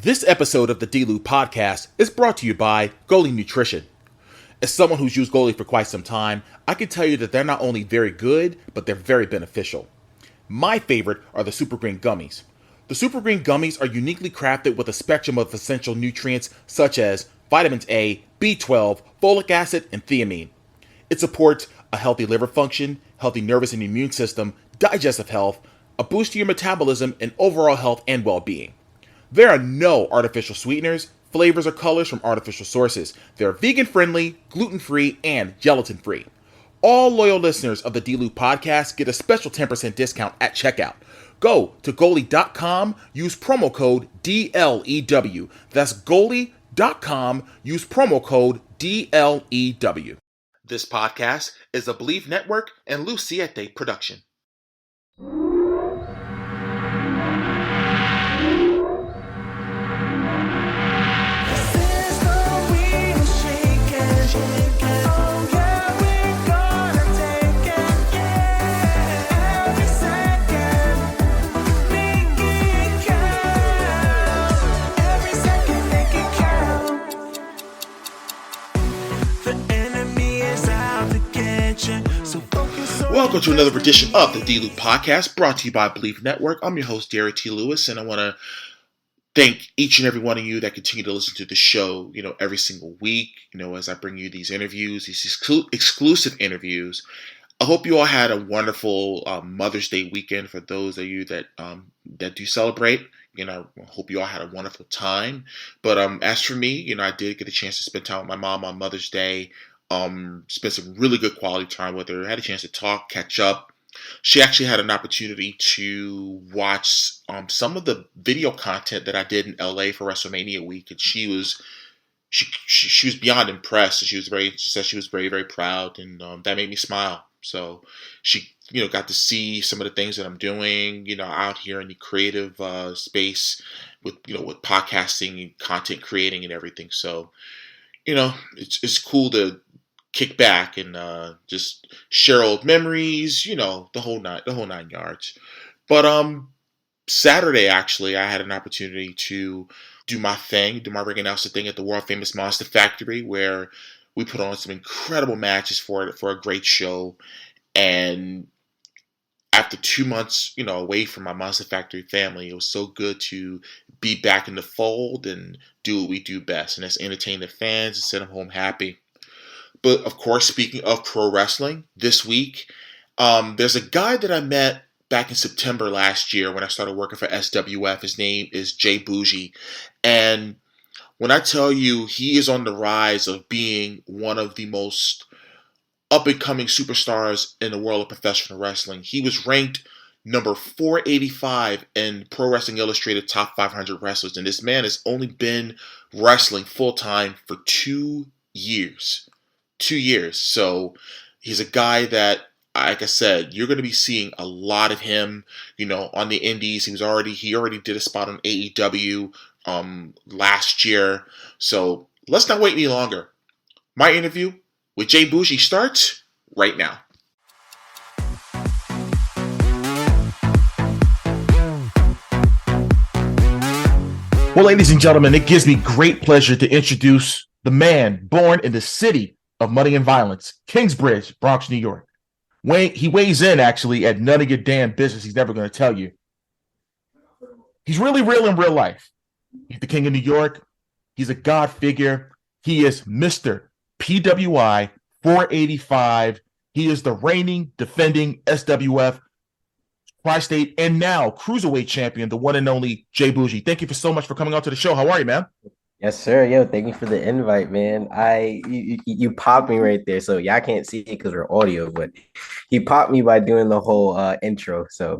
This episode of the D-Lew Podcast is brought to you by Goalie Nutrition. As someone who's used Goalie for quite some time, I can tell you that they're not only very good, but they're very beneficial. My favorite are the Super Green Gummies. The Super Green Gummies are uniquely crafted with a spectrum of essential nutrients such as vitamins A, B12, folic acid, and thiamine. It supports a healthy liver function, healthy nervous and immune system, digestive health, a boost to your metabolism, and overall health and well-being. There are no artificial sweeteners, flavors, or colors from artificial sources. They're vegan-friendly, gluten-free, and gelatin-free. All loyal listeners of the D-Lew Podcast get a special 10% discount at checkout. Go to goalie.com, use promo code DLEW. That's goalie.com, use promo code DLEW. This podcast is a Believe Network and Siete production. Welcome to another edition of the D-Lew Podcast, brought to you by Believe Network. I'm your host, Derrick T. Lewis, and I want to thank each and every one of you that continue to listen to the show, every single week, as I bring you these interviews, these exclusive interviews. I hope you all had a wonderful Mother's Day weekend for those of you that do celebrate. I hope you all had a wonderful time. But as for me, I did get a chance to spend time with my mom on Mother's Day. Spent some really good quality time with her. Had a chance to talk, catch up. She actually had an opportunity to watch some of the video content that I did in LA for WrestleMania week, and she was beyond impressed. She said she was very, very proud, and that made me smile. So she got to see some of the things that I'm doing, out here in the creative space with with podcasting and content creating and everything. So it's cool to kick back and just share old memories, the whole nine yards. But Saturday, actually, I had an opportunity to do my ring announcer thing at the world famous Monster Factory, where we put on some incredible matches for a great show. And after 2 months, away from my Monster Factory family, it was so good to be back in the fold and do what we do best, and that's entertain the fans and send them home happy. But of course, speaking of pro wrestling, this week, there's a guy that I met back in September last year when I started working for SWF. His name is J-Boujii. And when I tell you he is on the rise of being one of the most up-and-coming superstars in the world of professional wrestling, he was ranked number 485 in Pro Wrestling Illustrated Top 500 Wrestlers. And this man has only been wrestling full-time for 2 years. 2 years. So he's a guy that, like I said, you're going to be seeing a lot of him, on the indies. He already did a spot on AEW last year. So let's not wait any longer. My interview with J-Boujii starts right now. Well, ladies and gentlemen, it gives me great pleasure to introduce the man born in the city of money and violence, Kingsbridge, Bronx, New York. He weighs in, actually, at none of your damn business. He's never going to tell you. He's really real in real life. He's the king of New York. He's a god figure. He is Mr. PWI 485. He is the reigning, defending SWF Tri-State and now Cruiserweight champion, the one and only J-Boujii. Thank you so much for coming out to the show. How are you, man? Yes, sir. Yo, thank you for the invite, man. You popped me right there. So y'all can't see it because we're audio, but he popped me by doing the whole intro. So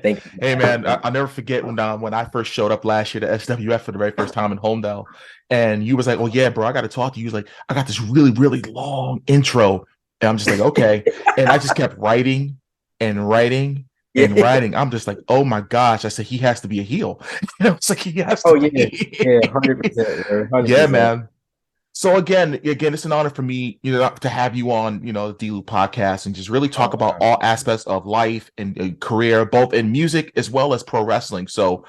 thank you. Hey, man, I'll never forget when I first showed up last year to SWF for the very first time in Homedale, and you was like, "Oh yeah, bro, I got to talk to you." He was like, "I got this really, really long intro," and I'm just like, "Okay," and I just kept writing and writing. In writing, I'm just like, oh my gosh! I said he has to be a heel. It's like he has to. Oh yeah, 100%. Yeah, man. So again, it's an honor for me, to have you on, the D-Lew podcast and just really talk about all aspects of life and career, both in music as well as pro wrestling. So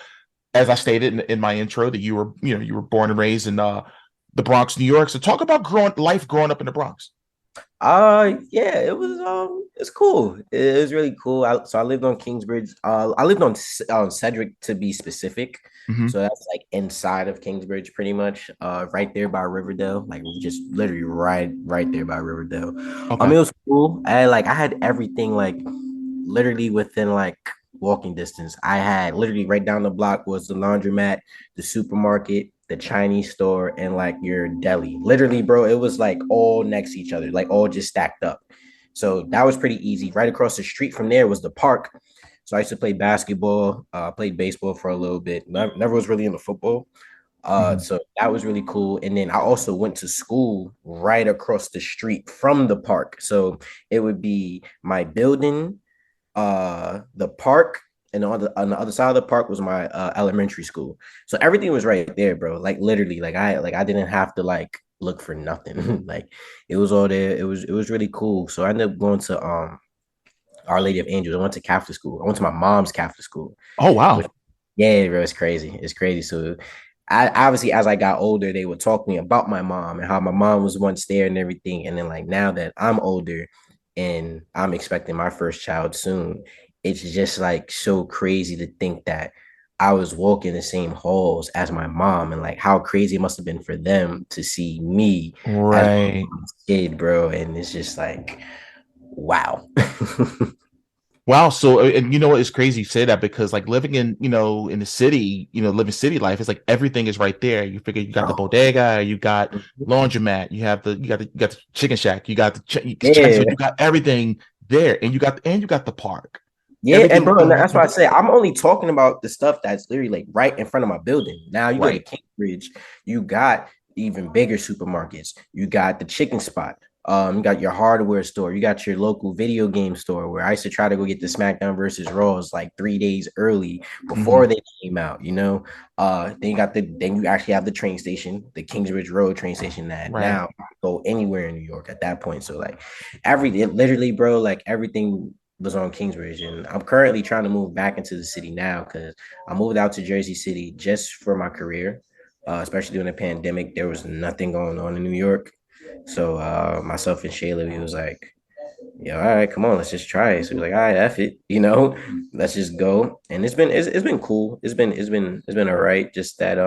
as I stated in my intro, that you were born and raised in the Bronx, New York. So talk about growing up in the Bronx. Yeah, it's cool. It was really cool. So I lived on Kingsbridge. I lived on Cedric to be specific. Mm-hmm. So that's like inside of Kingsbridge, pretty much. Right there by Riverdale, like just literally right there by Riverdale. Okay. It was cool. I had everything like literally within like walking distance. I had literally right down the block was the laundromat, the supermarket, the Chinese store, and like your deli. Literally, bro, it was like all next to each other, like all just stacked up. So that was pretty easy. Right across the street from there was the park. So I used to play basketball, played baseball for a little bit. Never was really into football. Mm-hmm. So that was really cool. And then I also went to school right across the street from the park. So it would be my building, the park, and on the other side of the park was my elementary school. So everything was right there, bro. Like literally, I didn't have to like look for nothing. Like it was all there. It was really cool. So I ended up going to Our Lady of Angels. I went to Catholic school. I went to my mom's Catholic school. Oh Which, wow. yeah, bro, it's crazy. It's crazy. So I obviously as I got older, they would talk to me about my mom and how my mom was once there and everything. And then like now that I'm older and I'm expecting my first child soon, it's just like so crazy to think that I was walking the same halls as my mom and like how crazy it must have been for them to see me as my Right. mom's kid, bro. And it's just like, wow. Wow. So, and you know what? It's crazy you say that because like living in the city, living city life, it's like everything is right there. You figure you got the Oh, bodega, you got laundromat, you got the chicken shack, you got the yeah. so you got everything there, and you got the park. Yeah, and Everything, bro, and that's why I say I'm only talking about the stuff that's literally like right in front of my building. Now you go to right. Kingsbridge, you got even bigger supermarkets. You got the chicken spot. You got your hardware store. You got your local video game store where I used to try to go get the SmackDown versus Raws like 3 days early before Hmm. they came out. Then you actually have the train station, the Kingsbridge Road train station that Right. now you can go anywhere in New York at that point. So like literally, bro, like everything was on Kingsbridge, and I'm currently trying to move back into the city now because I moved out to Jersey City just for my career, especially during the pandemic. There was nothing going on in New York, so myself and Shayla, we was like, "Yeah, all right, come on, let's just try it." So we was like, "All right, F it, let's just go." And it's been cool. It's been all right. Just that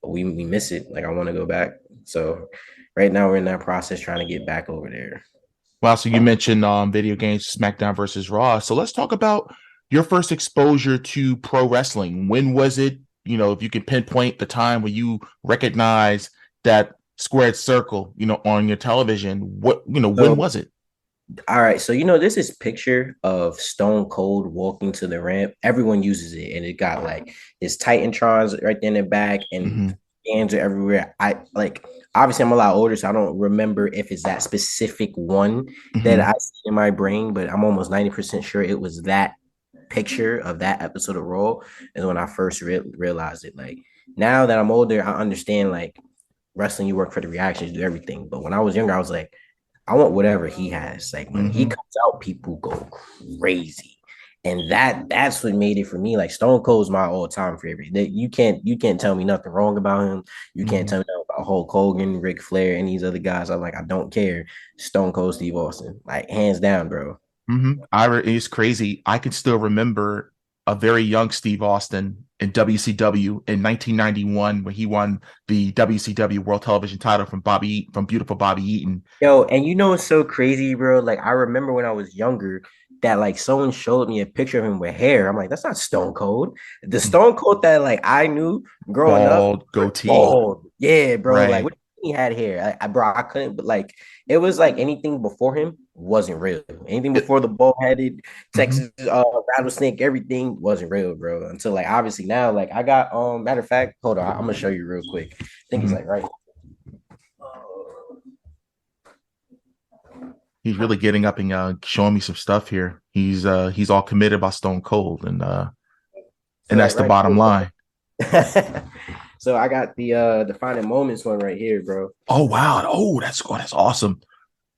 we miss it. Like I want to go back. So right now we're in that process trying to get back over there. Wow. So you mentioned video games, SmackDown versus Raw. So let's talk about your first exposure to pro wrestling. When was it? If you can pinpoint the time when you recognize that squared circle, on your television, when So was it? all right, so this is picture of Stone Cold walking to the ramp. Everyone uses it, and it got like his Titantrons right there in the back, and Hmm. fans are everywhere. I like obviously I'm a lot older, so I don't remember if it's that specific one that Hmm. I see in my brain, but I'm almost 90% sure it was that picture of that episode of Raw. And when I first realized it, like now that I'm older, I understand like wrestling, you work for the reactions, do everything. But when I was younger, I was like, I want whatever he has. Like when he Hmm. comes out, people go crazy. And that's what made it for me. Like Stone Cold's my all-time favorite. You can't tell me nothing wrong about him. You can't Hmm. tell me nothing about Hulk Hogan, Ric Flair, and these other guys. I'm like, I don't care. Stone Cold Steve Austin. Like hands down, bro. It's crazy. I can still remember a very young Steve Austin in WCW in 1991 when he won the WCW World Television title from beautiful Bobby Eaton. Yo, and it's so crazy, bro. Like I remember when I was younger that like someone showed me a picture of him with hair. I'm like, that's not Stone Cold. The Stone Cold that like I knew growing up, Bald goatee. bald. Yeah, bro. Like Right. what he had hair. Bro, I couldn't, but like it was like anything before him wasn't real. Anything before the bald headed Mhm. Texas rattlesnake, everything wasn't real, bro. Until like obviously now, like I got matter of fact, hold on, I'm gonna show you real quick. I think he's Mhm. like right. He's really getting up and showing me some stuff here. He's all committed about Stone Cold, and So that's like the right bottom line. here. So I got the defining moments one right here, bro. Oh wow! Oh, that's awesome.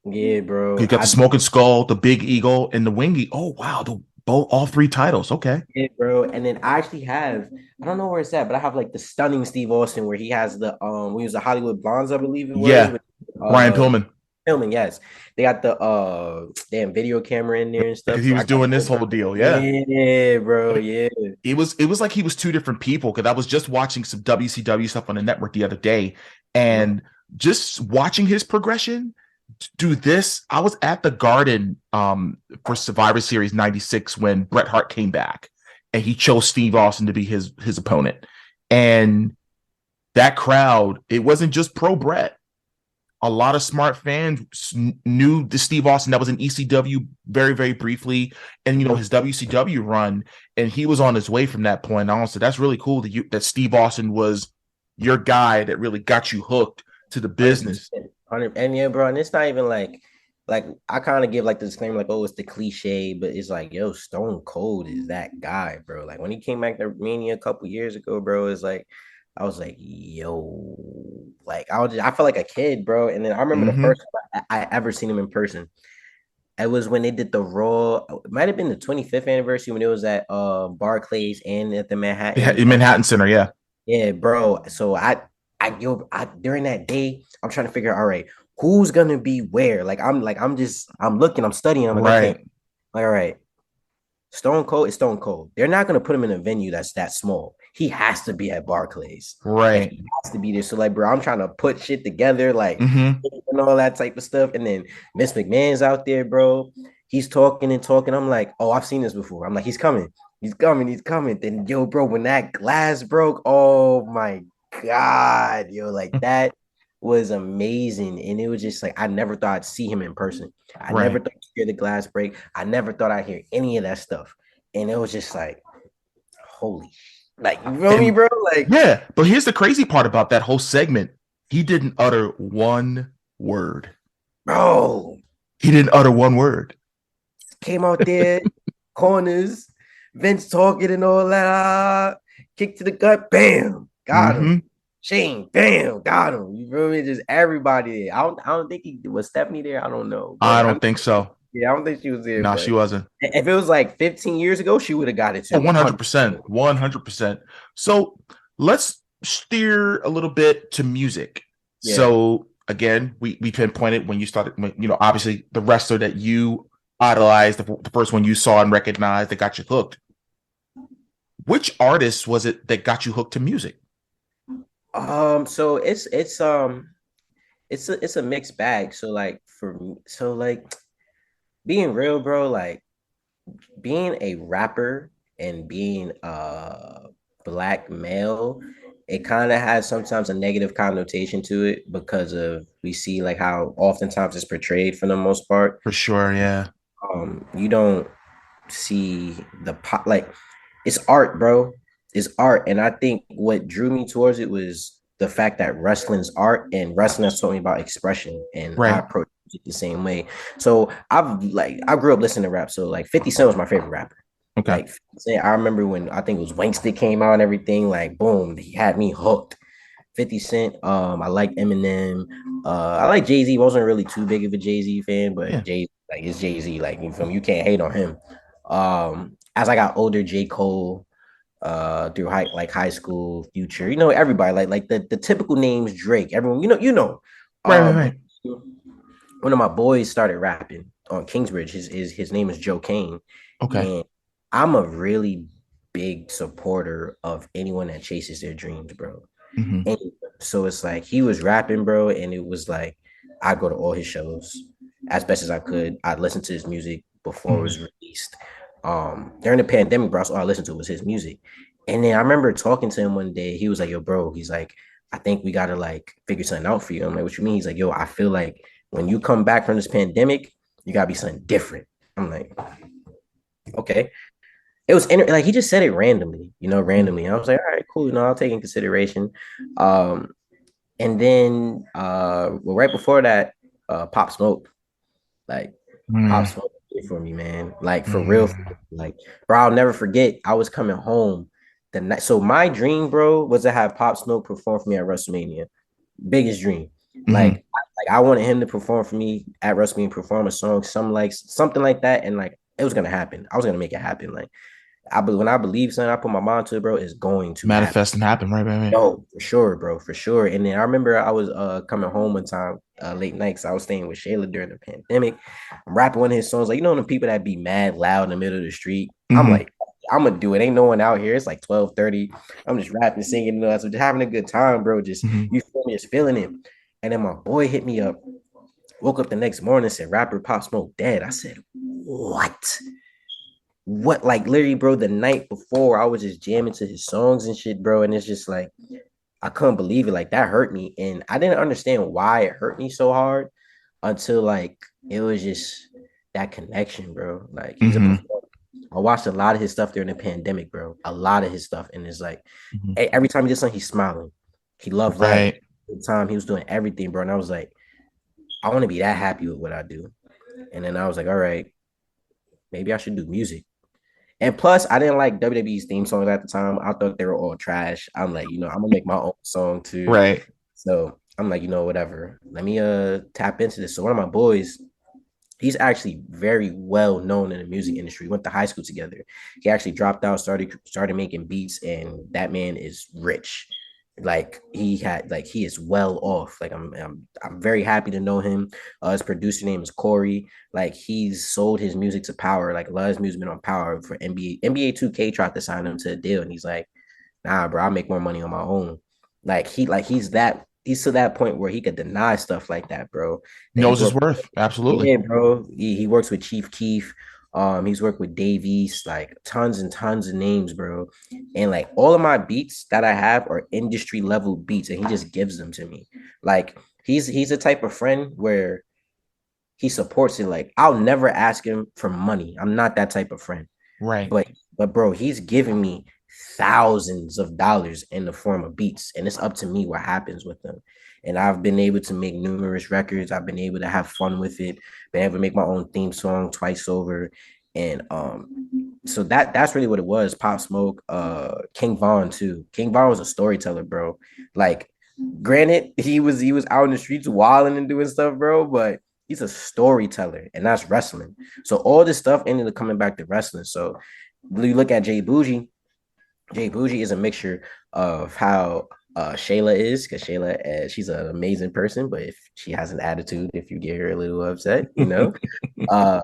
Yeah, You bro. got the smoking skull, the big eagle, and the wingy. Oh wow! Both, all three titles. Okay. Yeah, bro. And then I actually have, I don't know where it's at, but I have like the stunning Steve Austin where he has the when he was the Hollywood Blondes, I believe it was, Yeah. with Ryan Pillman. filming, yes. They got the damn video camera in there and stuff. Because he So I was got doing this whole deal. Yeah. yeah, bro. Yeah. It was like he was two different people because I was just watching some WCW stuff on the network the other day and just watching his progression do this. I was at the Garden for Survivor Series 96 when Bret Hart came back and he chose Steve Austin to be his opponent. And that crowd, it wasn't just pro Bret. A lot of smart fans knew the Steve Austin that was in ECW very, very briefly, and his WCW run, and he was on his way from that point on. So that's really cool that Steve Austin was your guy that really got you hooked to the business. 100%. And yeah, bro, and it's not even like I kind of give like the disclaimer, like, oh, it's the cliche, but it's like, yo, Stone Cold is that guy, bro. Like when he came back to Mania a couple years ago, bro, it's like I was like, yo, like I felt like a kid, bro. And then I remember the Mm-hmm. first time I ever seen him in person. It was when they did the Raw. It might have been the 25th anniversary when it was at Barclays and at the Yeah, Manhattan. in Manhattan Center, yeah. Yeah, bro. So I during that day, I'm trying to figure out, all right, who's gonna be where? I'm looking, I'm studying. I'm like, okay, Right, like, all right, Stone Cold is Stone Cold. They're not gonna put him in a venue that's that small. He has to be at Barclays. Like right. he has to be there. So like, bro, I'm trying to put shit together, like Mm-hmm. and all that type of stuff. And then Miss McMahon's out there, bro. He's talking and talking. I'm like, oh, I've seen this before. I'm like, he's coming. He's coming. He's coming. Then yo, bro, when that glass broke, oh my God, yo, like that was amazing. And it was just like I never thought I'd see him in person. I never Right. thought I'd hear the glass break. I never thought I'd hear any of that stuff. And it was just like, holy, like you feel me, And bro? Like, yeah, but here's the crazy part about that whole segment. He didn't utter one word. bro, He didn't utter one word. came out there, corners, Vince talking and all that. Kick to the gut, bam, got him. Mm-hmm. Shane, bam, got him. You feel me? Just everybody there. I don't think he was Stephanie there. I don't know, I but don't think so. yeah, I don't think she was there. No, But she wasn't. if it was like 15 years ago, she would have got it Oh, too. 100%. 100%. So let's steer a little bit to music. Yeah. So again, we pinpointed when you started, obviously the wrestler that you idolized, the first one you saw and recognized that got you hooked. Which artist was it that got you hooked to music? So it's a mixed bag. So like for me, so like being real, bro, like being a rapper and being a black male, it kind of has sometimes a negative connotation to it because of we see like how oftentimes it's portrayed for the most part. For sure, yeah. You don't see the pop like it's art, bro. It's art. And I think what drew me towards it was the fact that wrestling's art and wrestling has taught me about expression. And I Right. approach it the same way. So I grew up listening to rap. So like 50 Cent was my favorite rapper. Okay. Like 50 Cent, I remember when I think it was Wanksta came out and everything, like boom, he had me hooked. 50 Cent, I like Eminem. I like Jay-Z. Wasn't really too big of a Jay-Z fan, but Yeah. Jay like it's Jay-Z. Like you feel me? You can't hate on him. As I got older, J. Cole, through high school, Future, everybody like the typical names, Drake, everyone, Right, right, But right. one of my boys started rapping on Kingsbridge. His name is Joe Kane, Okay. and I'm a really big supporter of anyone that chases their dreams, bro. Mm-hmm. And so it's like he was rapping, bro, and it was like I go to all his shows as best as I could. I'd listen to his music before it Mm-hmm. was released. During the pandemic, bro, so all I listened to was his music. And then I remember talking to him one day. He was like, "Yo, bro," he's like, "I think we gotta like figure something out for you." I'm like, "What you mean?" He's like, "Yo, I feel like when you come back from this pandemic, you gotta be something different." I'm like, "Okay." It was like he just said it randomly, randomly. I was like, all right, cool, I'll take in consideration. Um, and then well, right before that, Pop Smoke, like Pop Mm-hmm. Smoke did it for me, man. Like for real, Mm-hmm. like bro, I'll never forget. I was coming home the night. So my dream, bro, was to have Pop Smoke perform for me at WrestleMania. Biggest dream. Like I wanted him to perform for me at WrestleMania, perform a song, something like that, and like it was gonna happen. I was gonna make it happen. Like when I believe something, I put my mind to it, bro, it's going to happen. Manifest and happen, right, man? No, for sure, bro, for sure. And then I remember I was coming home one time, late nights. I was staying with Shayla during the pandemic. I'm rapping one of his songs, like the people that be mad loud in the middle of the street. I'm Mm-hmm. like, I'm gonna do it. Ain't no one out here. It's like 12:30. I'm just rapping, singing, so just having a good time, bro. Just Mm-hmm. you feel me, just feeling it. And then my boy hit me up. Woke up the next morning, said rapper Pop Smoke dead. I said, what? What? Like literally, bro, the night before I was just jamming to his songs and shit, bro. And it's just like I couldn't believe it. Like that hurt me. And I didn't understand why it hurt me so hard until like it was just that connection, bro. Like he's a Mm-hmm. performer. I watched a lot of his stuff during the pandemic, bro. A lot of his stuff. And it's like Mm-hmm. every time he did something, he's smiling. He loved life. Right. The time he was doing everything, bro. And I was like, I want to be that happy with what I do. And then I was like, all right, maybe I should do music. And plus, I didn't like WWE's theme songs at the time. I thought they were all trash. I'm like, I'm gonna make my own song too. Right. So I'm like, whatever. Let me tap into this. So one of my boys, he's actually very well known in the music industry. We went to high school together. He actually dropped out, started making beats, and that man is rich. Like he is well off. Like I'm very happy to know him. His producer name is Corey. Like he's sold his music to Power. Like a lot of his music been on Power for NBA. NBA 2K tried to sign him to a deal, and he's like, nah, bro, I make more money on my own. He's to that point where he could deny stuff like that, bro. That he's Knows his worked, worth. Absolutely. yeah, bro. He works with Chief Keef. He's worked with Dave East, like tons and tons of names, bro. And like all of my beats that I have are industry level beats, and he just gives them to me. Like he's the type of friend where he supports it. Like I'll never ask him for money. I'm not that type of friend. Right. But bro, he's giving me thousands of dollars in the form of beats, and it's up to me what happens with them. And I've been able to make numerous records. I've been able to have fun with it. Been able to make my own theme song twice over. And so that's really what it was. Pop Smoke, King Von too. King Von was a storyteller, bro. Like, granted, he was out in the streets wilding and doing stuff, bro, but he's a storyteller, and that's wrestling. So all this stuff ended up coming back to wrestling. So you look at J-Boujii. J-Boujii is a mixture of how Shayla is, because Shayla, she's an amazing person, but if she has an attitude, if you get her a little upset, uh,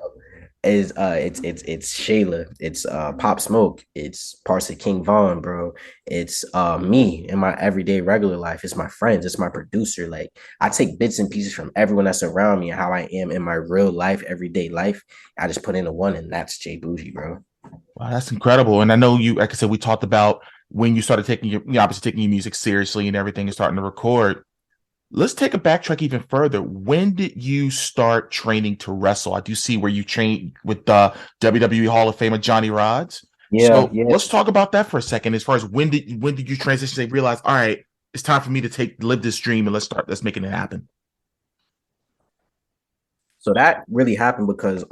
it's Shayla, it's Pop Smoke, it's parts of King Von, bro. It's me in my everyday regular life. It's my friends, it's my producer. Like I take bits and pieces from everyone that's around me and how I am in my real life, everyday life. I just put into one, and that's J-Boujii, bro. Wow, that's incredible. And I know you, like I said, we talked about when you started taking obviously taking your music seriously and everything and starting to record. Let's take a backtrack even further. When did you start training to wrestle? I do see where you trained with the WWE Hall of Famer Johnny Rodz. Yeah, So yeah. let's talk about that for a second. As far as when did you transition and realize, all right, it's time for me to live this dream and let's making it happen. So that really happened because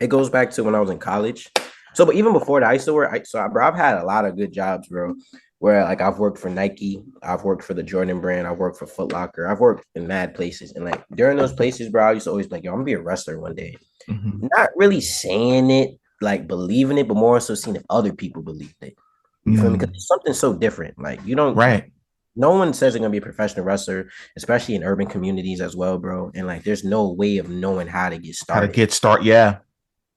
it goes back to when I was in college. So, but even before that, I used to work. Bro, I've had a lot of good jobs, bro. Where like I've worked for Nike, I've worked for the Jordan brand, I've worked for Foot Locker, I've worked in mad places, and like during those places, bro, I used to always be like, yo, I'm gonna be a wrestler one day. Mm-hmm. Not really saying it, like believing it, but more so seeing if other people believe it. You feel me? Because it's something so different. Like you don't like Right. no one says they're gonna be a professional wrestler, especially in urban communities as well, bro. And like there's no way of knowing how to get How to started. get start. Yeah.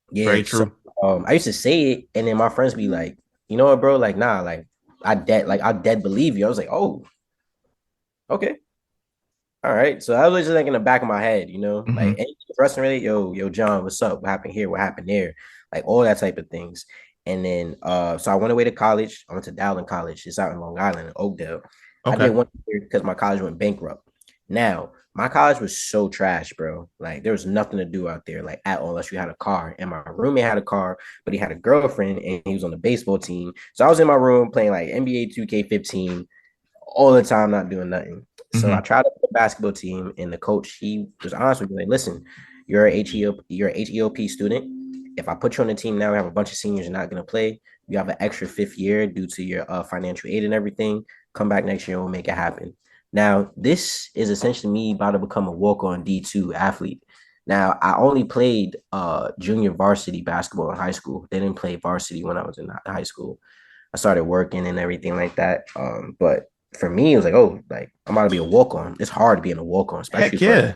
Yeah. Very So true. I used to say it, and then my friends be like, you know what, bro? Like, nah, like I dead believe you. I was like, oh, okay. All right. So I was just like in the back of my head, like Mm-hmm. anything wrestling related, yo, John, what's up? What happened here? What happened there? Like all that type of things. And then so I went away to college. I went to Dowling College. It's out in Long Island, in Oakdale. I did Okay. 1 year because my college went bankrupt. Now, my college was so trash, bro. Like there was nothing to do out there, like at all, unless you had a car. And my roommate had a car, but he had a girlfriend and he was on the baseball team. So I was in my room playing like NBA 2K15 all the time, not doing nothing. So I Mm-hmm. tried out the basketball team, and the coach, he was honest with me, like, listen, you're an HEOP student. If I put you on the team now, we have a bunch of seniors you're not gonna play. You have an extra fifth year due to your financial aid and everything. Come back next year and we'll make it happen. Now, this is essentially me about to become a walk-on D2 athlete. Now, I only played junior varsity basketball in high school. They didn't play varsity when I was in high school. I started working and everything like that. But for me, it was like, oh, like I'm about to be a walk on. It's hard to be in a walk on, especially Heck for yeah.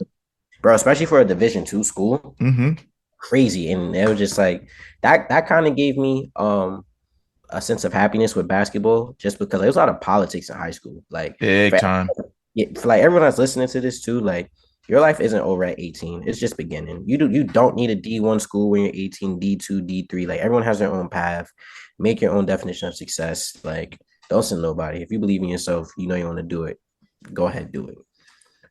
bro, especially for a Division II school. Mm-hmm. Crazy, and it was just like that. That kind of gave me a sense of happiness with basketball, just because there was a lot of politics in high school. Like Big for, time. for like everyone that's listening to this too, like your life isn't over at 18. It's just beginning. You don't need a D1 school when you're 18, D2, D3. Like everyone has their own path. Make your own definition of success. Like don't send nobody. If you believe in yourself, you know you want to do it. Go ahead, do it.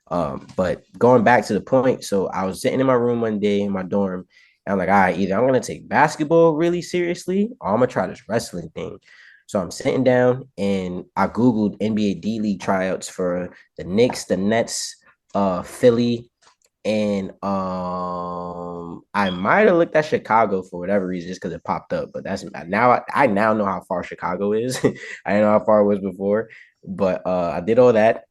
But going back to the point, so I was sitting in my room one day in my dorm, and I'm like, all right, either I'm gonna take basketball really seriously, or I'm gonna try this wrestling thing. So I'm sitting down and I Googled NBA D League tryouts for the Knicks, the Nets, Philly, and I might have looked at Chicago for whatever reason, just because it popped up. But that's now I now know how far Chicago is. I didn't know how far it was before, but I did all that.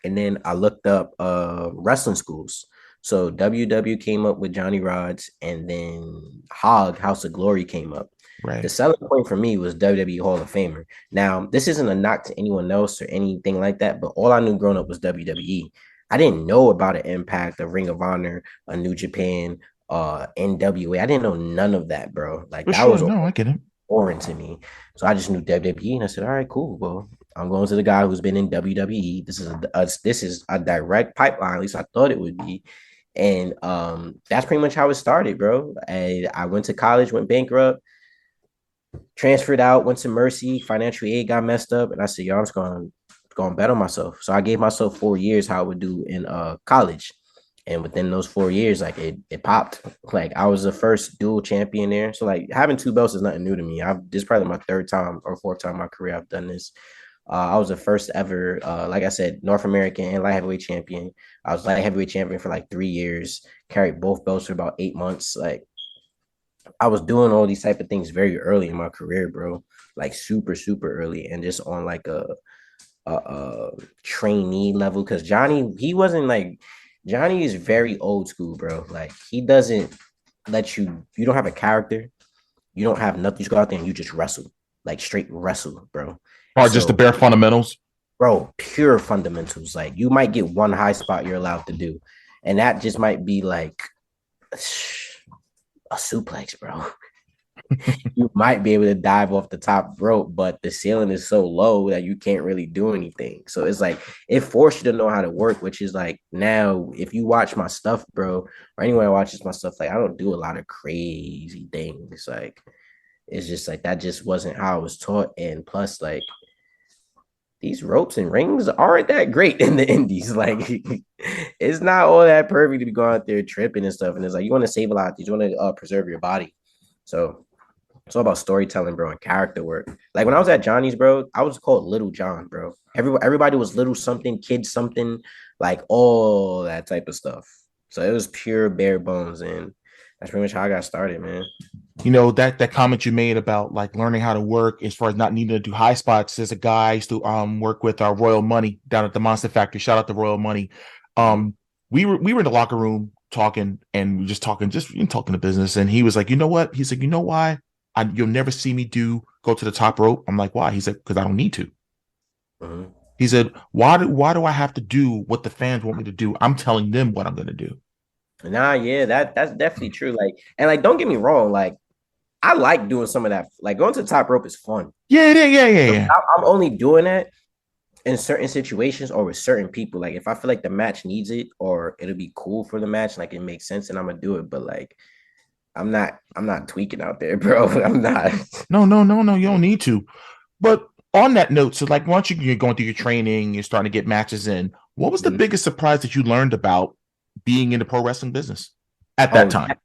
And then I looked up wrestling schools. So WW came up with Johnny Rods, and then House of Glory came up. The Right. selling point for me was WWE Hall of Famer. Now, this isn't a knock to anyone else or anything like that, but all I knew growing up was WWE. I didn't know about an Impact, a Ring of Honor, a New Japan, NWA. I didn't know none of that, bro. Like For that sure. was No, I get it. foreign to me. So I just knew WWE, and I said, "All right, cool. Well, I'm going to the guy who's been in WWE. This is a direct pipeline. At least I thought it would be." And that's pretty much how it started, bro. And I went to college, went bankrupt, transferred out, went to Mercy. Financial aid got messed up, and I said, "Yo, I'm just going to bet on myself." So I gave myself 4 years how I would do in college. And within those 4 years, like it popped. Like I was the first dual champion there. So like having two belts is nothing new to me. This is probably my third time or fourth time in my career I've done this. I was the first ever, like I said, North American and light heavyweight champion. I was light heavyweight champion for like 3 years. Carried both belts for about 8 months. Like I was doing all these type of things very early in my career, bro. Like super, super early, and just on like a trainee level. Because Johnny is very old school, bro. Like he doesn't let you don't have a character, you don't have nothing. You just go out there and you just wrestle, like straight wrestle, bro. Or just the So, bare fundamentals. bro, pure fundamentals. Like you might get one high spot you're allowed to do, and that just might be like a suplex, bro. You might be able to dive off the top rope, but the ceiling is so low that you can't really do anything. So it's like it forced you to know how to work, which is like now if you watch my stuff, bro, or anyone watches my stuff, like I don't do a lot of crazy things. Like it's just like that just wasn't how I was taught. And plus, like these ropes and rings aren't that great in the indies. Like it's not all that perfect to be going out there tripping and stuff. And it's like you want to save a lot. You want to preserve your body. So it's all about storytelling, bro, and character work. Like when I was at Johnny's, bro, I was called Little John, bro. Everybody was little something, kid something, like all that type of stuff. So it was pure bare bones, and that's pretty much how I got started, man. You know, that comment you made about like learning how to work as far as not needing to do high spots. There's a guy I used to work with Royal Money down at the Monster Factory. Shout out to Royal Money. We were in the locker room talking, and we just talking to business. And he was like, you know what? He's like, you know why? You'll never see me go to the top rope. I'm like, why? He's like, because I don't need to. Mm-hmm. He said, why do I have to do what the fans want me to do? I'm telling them what I'm going to do. Nah, yeah, that's definitely true. Like, and like, don't get me wrong, like I like doing some of that. Like going to the top rope is fun. Yeah. I'm only doing that in certain situations or with certain people. Like if I feel like the match needs it or it'll be cool for the match, like it makes sense, and I'm gonna do it. But like I'm not tweaking out there, bro. I'm not. No. You don't need to. But on that note, so like once you're going through your training, you're starting to get matches in. What was the biggest surprise that you learned about being in the pro wrestling business at that time?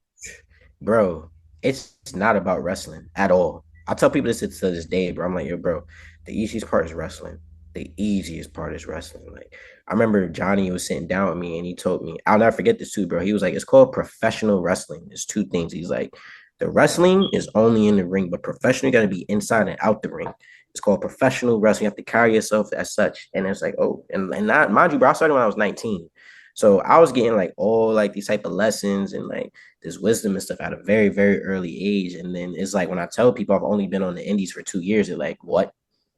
Bro, it's not about wrestling at all. I tell people this to this day, bro. I'm like, yo, bro, the easiest part is wrestling. The easiest part is wrestling. Like, I remember Johnny was sitting down with me and he told me, I'll never forget this too, bro. He was like, it's called professional wrestling. There's two things. He's like, the wrestling is only in the ring, but professional, you got to be inside and out the ring. It's called professional wrestling. You have to carry yourself as such. And it's like, oh, and not, mind you, bro, I started when I was 19. So I was getting like all like these type of lessons and like this wisdom and stuff at a very, very early age. And then it's like when I tell people I've only been on the indies for 2 years, they're like, what?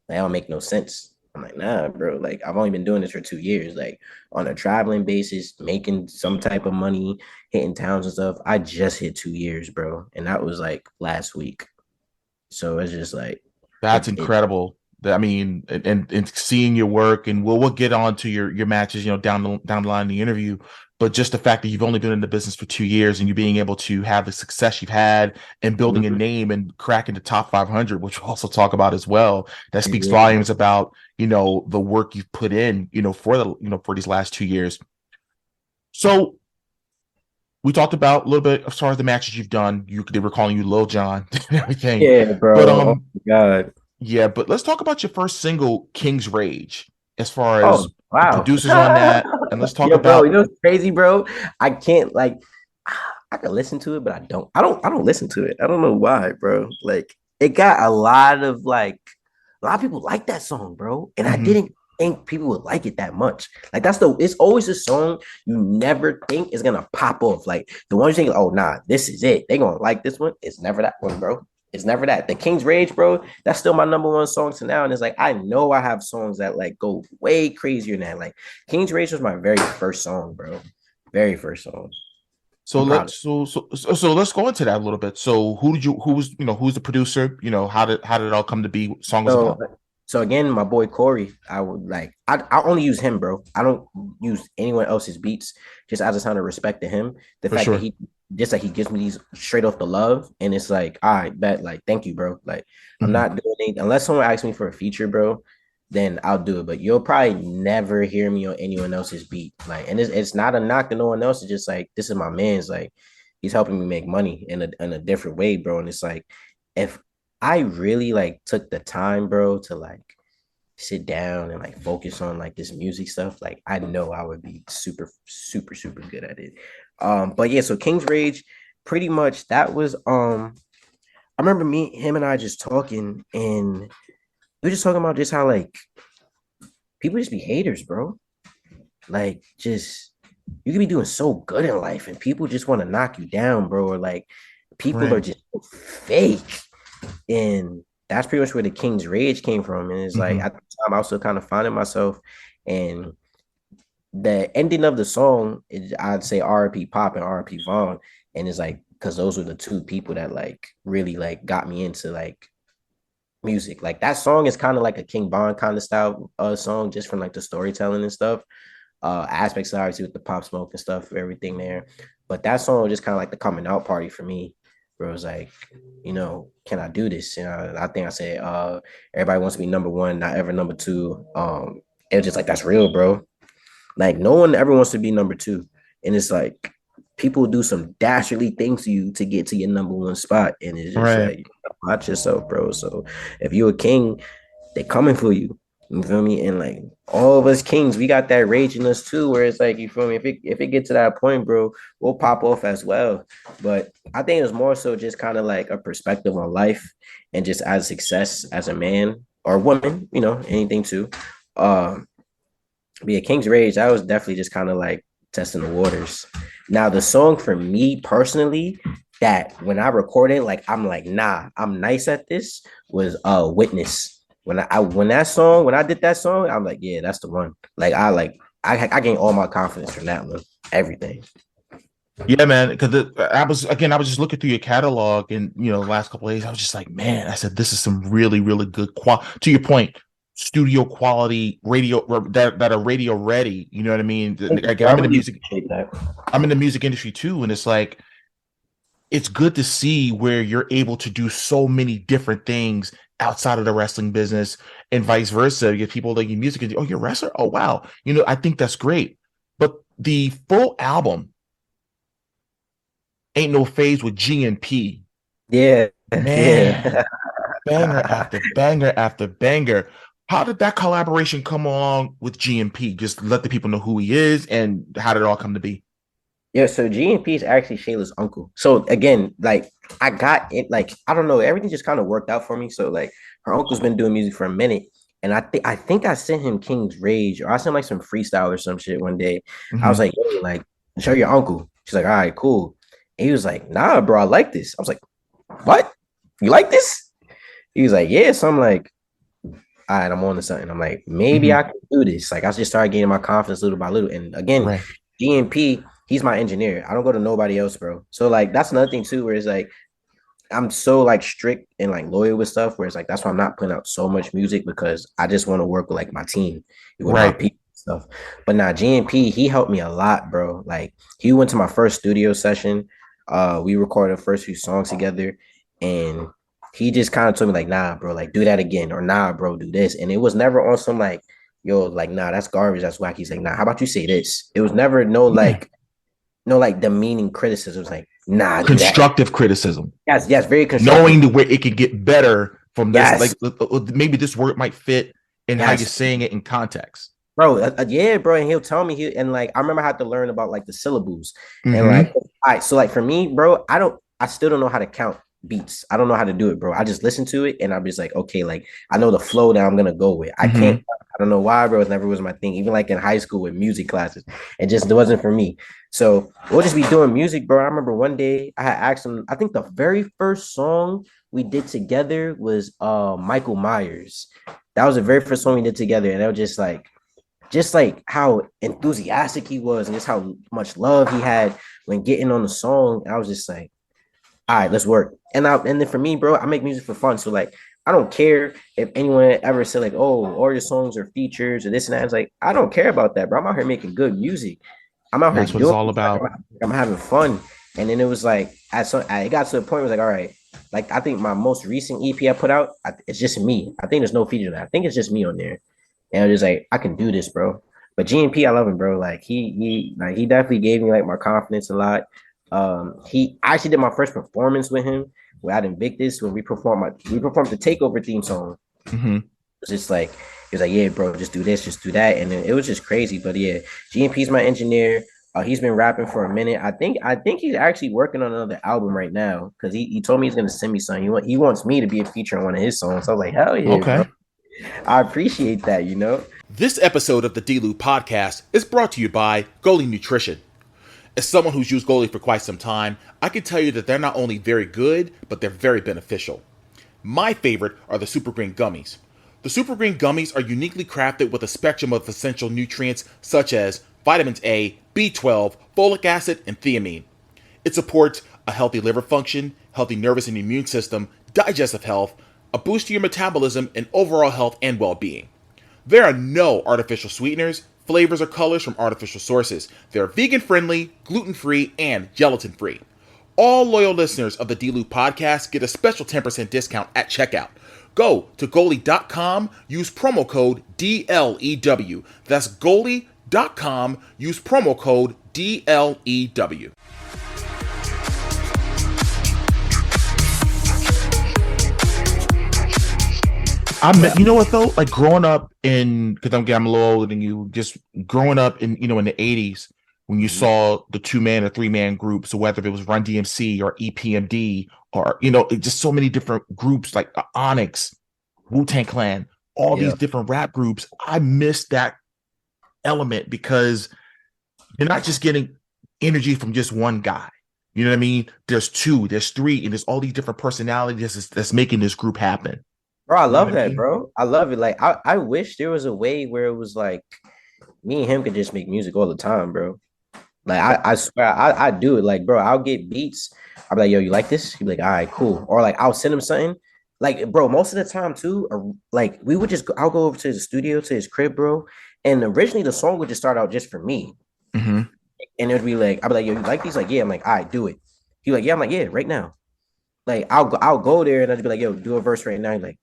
That don't make no sense. I'm like, nah, bro. Like, I've only been doing this for 2 years, like on a traveling basis, making some type of money, hitting towns and stuff. I just hit 2 years, bro. And that was like last week. So it's just like, That's it incredible. I mean, and seeing your work, and we'll get on to your matches, down the line in the interview. But just the fact that you've only been in the business for 2 years and you being able to have the success you've had and building a Mhm. name and cracking the top 500, which we'll also talk about as well, that speaks Yeah. volumes about the work you've put in, for these last 2 years. So we talked about a little bit as far as the matches you've done. They were calling you Lil Jon and everything, Yeah, but bro. Oh my God. yeah, but let's talk about your first single, King's Rage, as far as Oh, the wow. producers on that. And let's talk Yo, bro, you about know what's crazy, bro? I can't like I can listen to it, but I don't listen to it. I don't know why, bro. Like it got a lot of people like that song, bro. And I Mhm. didn't think people would like it that much. Like it's always a song you never think is gonna pop off. Like the ones you think, oh nah, this is it. They gonna like this one. It's never that one, bro. It's never that. The King's Rage, bro, that's still my number one song to now. And it's like I know I have songs that like go way crazier than that. Like King's Rage was my very first song, bro. Very first song. so I'm proud of let's so let's go into that a little bit. So who's the producer? How did it all come to be? What the song was So, about? so again, my boy Corey, I only use him, bro. I don't use anyone else's beats just out of sign of respect to him. The For fact that sure. he gives me these straight off the love, and it's like, all right, bet, like, thank you, bro. Like, I'm Mhm. not doing anything unless someone asks me for a feature, bro. Then I'll do it. But you'll probably never hear me on anyone else's beat. Like, and it's not a knock to no one else. It's just like this is my man's. Like, he's helping me make money in a different way, bro. And it's like, if I really like took the time, bro, to like sit down and like focus on like this music stuff, like I know I would be super, super, super good at it. But yeah, so King's Rage, pretty much that was I remember him and I just talking and we were just talking about just how like people just be haters, bro. Like just you could be doing so good in life and people just want to knock you down, bro. Or like people are Right. just so fake. And that's pretty much where the King's Rage came from. And it's like Mhm. at the time I was still kind of finding myself. And the ending of the song, I'd say R.P. Pop and R.P. Vaughn. And it's like because those were the two people that like really like got me into like music. Like that song is kind of like a King Bond kind of style song, just from like the storytelling and stuff. Aspects obviously with the Pop Smoke and stuff, everything there. But that song was just kind of like the coming out party for me, where it was like, can I do this? I think I said, everybody wants to be number one, not ever number two. It was just like that's real, bro. Like no one ever wants to be number two, and it's like people do some dastardly things to you to get to your number one spot, and it's just Right. like watch yourself, bro. So if you're a king, they coming for you. You feel me? And like all of us kings, we got that rage in us too, where it's like, you feel me? If it gets to that point, bro, we'll pop off as well. But I think it was more so just kind of like a perspective on life and just as success as a man or woman, anything too. Um, be a King's Rage, I was definitely just kind of like testing the waters. Now, the song for me personally, that when I recorded, like I'm like, nah, I'm nice at this, was Witness. When I did that song, I'm like, yeah, that's the one. Like I gained all my confidence from that one. Everything. Yeah, man. Because I was just looking through your catalog, and the last couple of days, I was just like, man, I said this is some really, really good quality. To your point, studio quality radio that are radio ready. You know what I mean? Thank you, Again, bro. I I'm in the really music. appreciate that. I'm in the music industry too, and it's like it's good to see where you're able to do so many different things outside of the wrestling business and vice versa. You get people like your music and oh, you're a wrestler? Oh wow. I think that's great. But the full album, Ain't No Phase with GNP, Yeah, man, yeah. banger after banger after banger. How did that collaboration come along with GNP? Just let the people know who he is and how did it all come to be? Yeah, so GNP is actually Shayla's uncle. So again, like I got it, like I don't know, everything just kind of worked out for me. So like her uncle's been doing music for a minute, And I think I sent him King's Rage, or I sent like some freestyle or some shit one day. I was Mm-hmm. like, yo, like, show your uncle. She's like, all right, cool. And he was like, nah, bro, I like this. I was like, what? You like this? He was like, yeah. So I'm like, all right, I'm on to something. I'm like, maybe Mm-hmm. I can do this. Like, I just started getting my confidence little by little. And again, Right. GNP, he's my engineer. I don't go to nobody else, bro. So like, that's another thing too, where it's like, I'm so like strict and like loyal with stuff where it's like that's why I'm not putting out so much music because I just want to work with like my team, with my Right. people and stuff. But now GNP, he helped me a lot, bro. Like he went to my first studio session. We recorded the first few songs together, and he just kind of told me like, nah, bro, like do that again, or nah, bro, do this. And it was never on some like, yo, like, nah, that's garbage, that's whack. He's like, nah, how about you say this? It was never Yeah. no like demeaning criticism. It was like, nah, do that. Constructive criticism. Yes, very constructive. Knowing the way it could get better from this, Yes. like maybe this word might fit in how you're Yes, saying it in context. bro. Yeah, bro. And he'll tell me and like I remember I had to learn about like the syllables and like Mm-hmm. all right. So like for me, bro, I still don't know how to count beats. I don't know how to do it, bro. I just listen to it and I'm just like, okay, like I know the flow that I'm gonna go with. I Mm-hmm. can't. I don't know why, bro. It never was my thing. Even like in high school with music classes, it wasn't for me. So we'll just be doing music, bro. I remember one day I had asked him. I think the very first song we did together was Michael Myers. That was the very first song we did together, and it was just like how enthusiastic he was and just how much love he had when getting on the song. I was just like, all right, let's work. And then for me, bro, I make music for fun. So like I don't care if anyone ever said like, oh, all your songs are features or this and that. It's like I don't care about that, bro. I'm out here making good music. I'm out here That's what it's doing all about. I'm having fun. And then it was like it got to the point where it was like, all right, like I think my most recent EP I put out, it's just me. I think there's no feature on that. I think it's just me on there. And I was just like, I can do this, bro. But GNP, I love him, bro. Like he definitely gave me like my confidence a lot. I actually did my first performance with him where at Invictus when we performed the Takeover theme song. Mm-hmm. It's just like he was like, yeah, bro, just do this, just do that, and then it was just crazy. But yeah, GNP's my engineer. He's been rapping for a minute. I think he's actually working on another album right now because he told me he's gonna send me something. He wants me to be a feature on one of his songs. So I was like, hell yeah, bro. Okay. I appreciate that, you know. This episode of the D-Lew Podcast is brought to you by Goalie Nutrition. As someone who's used Goalie for quite some time, I can tell you that they're not only very good, but they're very beneficial. My favorite are the Super Green Gummies. The Super Green Gummies are uniquely crafted with a spectrum of essential nutrients such as vitamins A, B12, folic acid, and thiamine. It supports a healthy liver function, healthy nervous and immune system, digestive health, a boost to your metabolism, and overall health and well-being. There are no artificial sweeteners, flavors, or colors from artificial sources. They're vegan-friendly, gluten-free, and gelatin-free. All loyal listeners of the D-Lew Podcast get a special 10% discount at checkout. Go to goalie.com, use promo code DLEW. That's goalie.com, use promo code DLEW. You know what though? Like growing up because I'm a little older than you, just growing up in in the 80s when you saw the 2-man or 3-man groups, so whether it was Run DMC or EPMD or just so many different groups like Onyx, Wu-Tang Clan, all these different rap groups, I miss that element because you're not just getting energy from just one guy. You know what I mean? There's 2, there's 3, and there's all these different personalities that's making this group happen. Bro, I You know love what I that, mean? bro. I love it. Like I wish there was a way where it was like me and him could just make music all the time, bro. Like I swear I do it. Like, bro, I'll get beats. I'll be like, yo, you like this? He'll be like, all right, cool. Or like I'll send him something. Like, bro, most of the time too, like we would I'll go over to the studio, to his crib, bro. And originally the song would just start out just for me. Mm-hmm. And it would be like, I'll be like, yo, you like these? Like, yeah. I'm like, all right, do it. He like, yeah. I'm like, yeah, right now. Like I'll go there and I'd be like, yo, do a verse right now. He's like,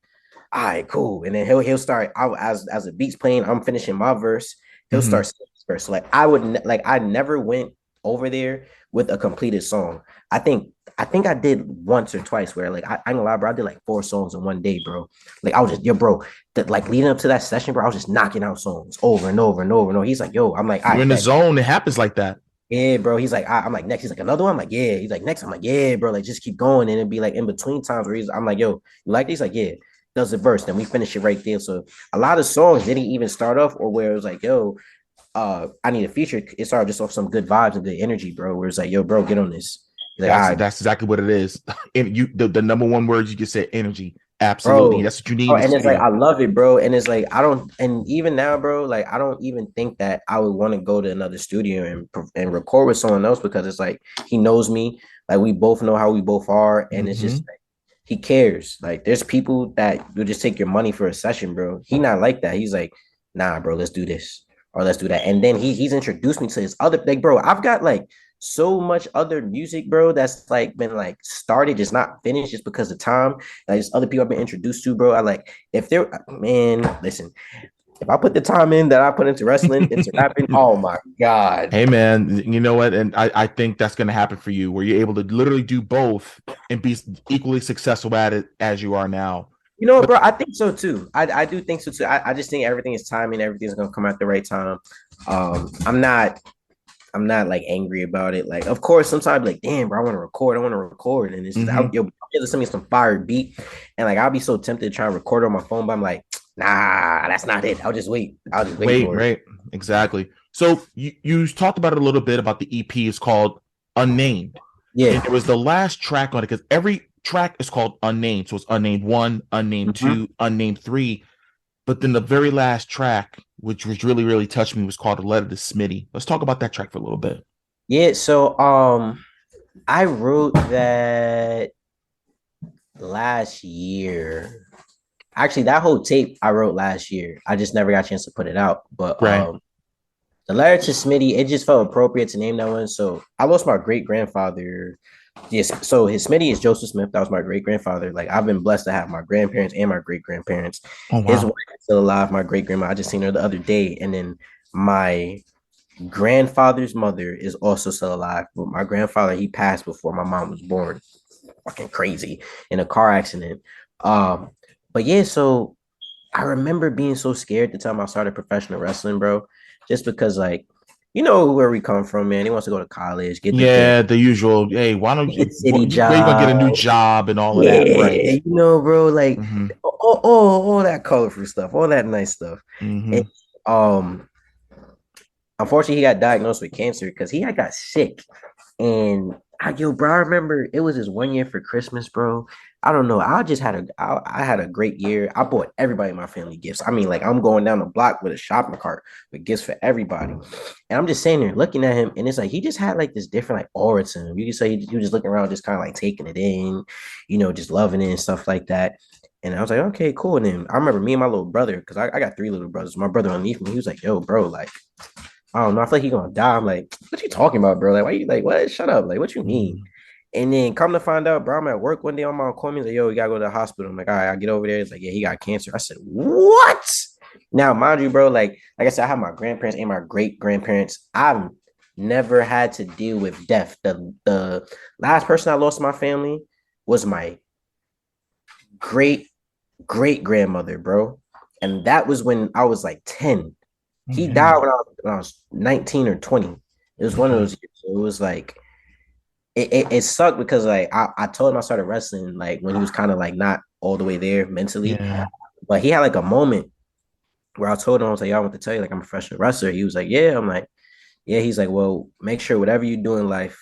all right, cool. And then he'll start out as the beat's playing, I'm finishing my verse. He'll Mm-hmm. start singing his verse. So like I never went over there with a completed song. I think I did once or twice where like I ain't gonna lie, bro. I did like 4 songs in one day, bro. Like I was just bro. Like leading up to that session, bro, I was just knocking out songs over and over and over and over. He's like, yo, I'm like, You're in the zone. It happens like that. yeah, bro. He's like, I'm like, next. He's like, another one. I'm like, yeah. He's like, next. I'm like, yeah, bro. Like, just keep going. And it'd be like in between times where I'm like, yo, you like these? Like, yeah. does the verse, then we finish it right there. So a lot of songs didn't even start off or where it was like, yo, I need a feature. It started just off some good vibes and good energy, bro. Where it's like, yo, bro, get on this. Like, That's exactly what it is. And the number one word you just said, energy. Absolutely. bro. That's what you need Oh, in the and it's like studio. I love it, bro. And it's like I don't, and even now, bro, like I don't even think that I would want to go to another studio and record with someone else because it's like he knows me, like we both know how we both are, and it's just like he cares. Like there's people that will just take your money for a session, bro. He not like that. He's like, nah, bro, let's do this or let's do that. And then he's introduced me to his other like, bro. I've got like so much other music, bro, that's like been like started, just not finished, just because of time. Like there's other people I've been introduced to, bro. I like if they're man, listen, if I put the time in that I put into wrestling, into rapping, oh my god. Hey man, you know what? And I think that's going to happen for you, where you're able to literally do both and be equally successful at it as you are now. You know what, But bro? I think so too. I do think so too. I just think everything is timing. Everything's gonna come at the right time. I'm not like angry about it. Like, of course, sometimes like, damn, bro, I want to record. And it's just send me some fire beat, and like I'll be so tempted to try and record on my phone, but I'm like, nah, that's not it. I'll just wait. For it. Right, exactly. So you talked about it a little bit about the EP is called Unnamed. Yeah, And it was the last track on it because every track is called Unnamed. So it's Unnamed 1, Unnamed 2, Unnamed 3. But then the very last track, which really, really touched me, was called A Letter to Smitty. Let's talk about that track for a little bit. Yeah, so I wrote that last year. Actually, that whole tape I wrote last year. I just never got a chance to put it out. But Right. The Letter to Smitty, it just felt appropriate to name that one. So I lost my great grandfather. Yes, so his Smitty is Joseph Smith. That was my great grandfather. Like I've been blessed to have my grandparents and my great grandparents. Oh His wow. wife is still alive. My great grandma. I just seen her the other day, and then my grandfather's mother is also still alive. But my grandfather, he passed before my mom was born. Fucking crazy in a car accident. But yeah, so I remember being so scared the time I started professional wrestling, bro. Just because, like, you know where we come from, man. He wants to go to college, get the thing, Yeah, the usual. Hey, why don't get you? the city Where you gonna get a job. new job and all of Yeah, that? Right. you know, bro. Like, Mm-hmm. all that colorful stuff, all that nice stuff. Mm-hmm. And unfortunately, he got diagnosed with cancer because he had got sick. And bro, I remember it was his 1 year for Christmas, bro. I don't know. I had a great year. I bought everybody in my family gifts. I mean, like I'm going down the block with a shopping cart with gifts for everybody. And I'm just saying there, looking at him, and it's like he just had like this different like aura to him. You just say he was just looking around, just kind of like taking it in, just loving it and stuff like that. And I was like, okay, cool. And then I remember me and my little brother, because I got 3 little brothers. My brother underneath me, he was like, yo, bro, like I don't know. I feel like he's gonna die. I'm like, what you talking about, bro? Like, why you like what? Shut up. Like, what you mean? Mm-hmm. And then come to find out, bro, I'm at work one day. On my call me, he's like, yo, you gotta go to the hospital. I'm like, all right, I get over there. It's like, yeah, he got cancer. I said, what? Now, mind you, bro, like I said, I have my grandparents and my great grandparents. I've never had to deal with death. The last person I lost in my family was my great great grandmother, bro. And that was when I was like 10. He died when I was 19 or 20. It was one of those years. So it was like it sucked because like I told him I started wrestling like when he was kind of like not all the way there mentally. Yeah. But he had like a moment where I told him, I was like, "Yo, I want to tell you, like I'm a professional wrestler." He was like, "Yeah." I'm like, "Yeah." He's like, "Well, make sure whatever you do in life,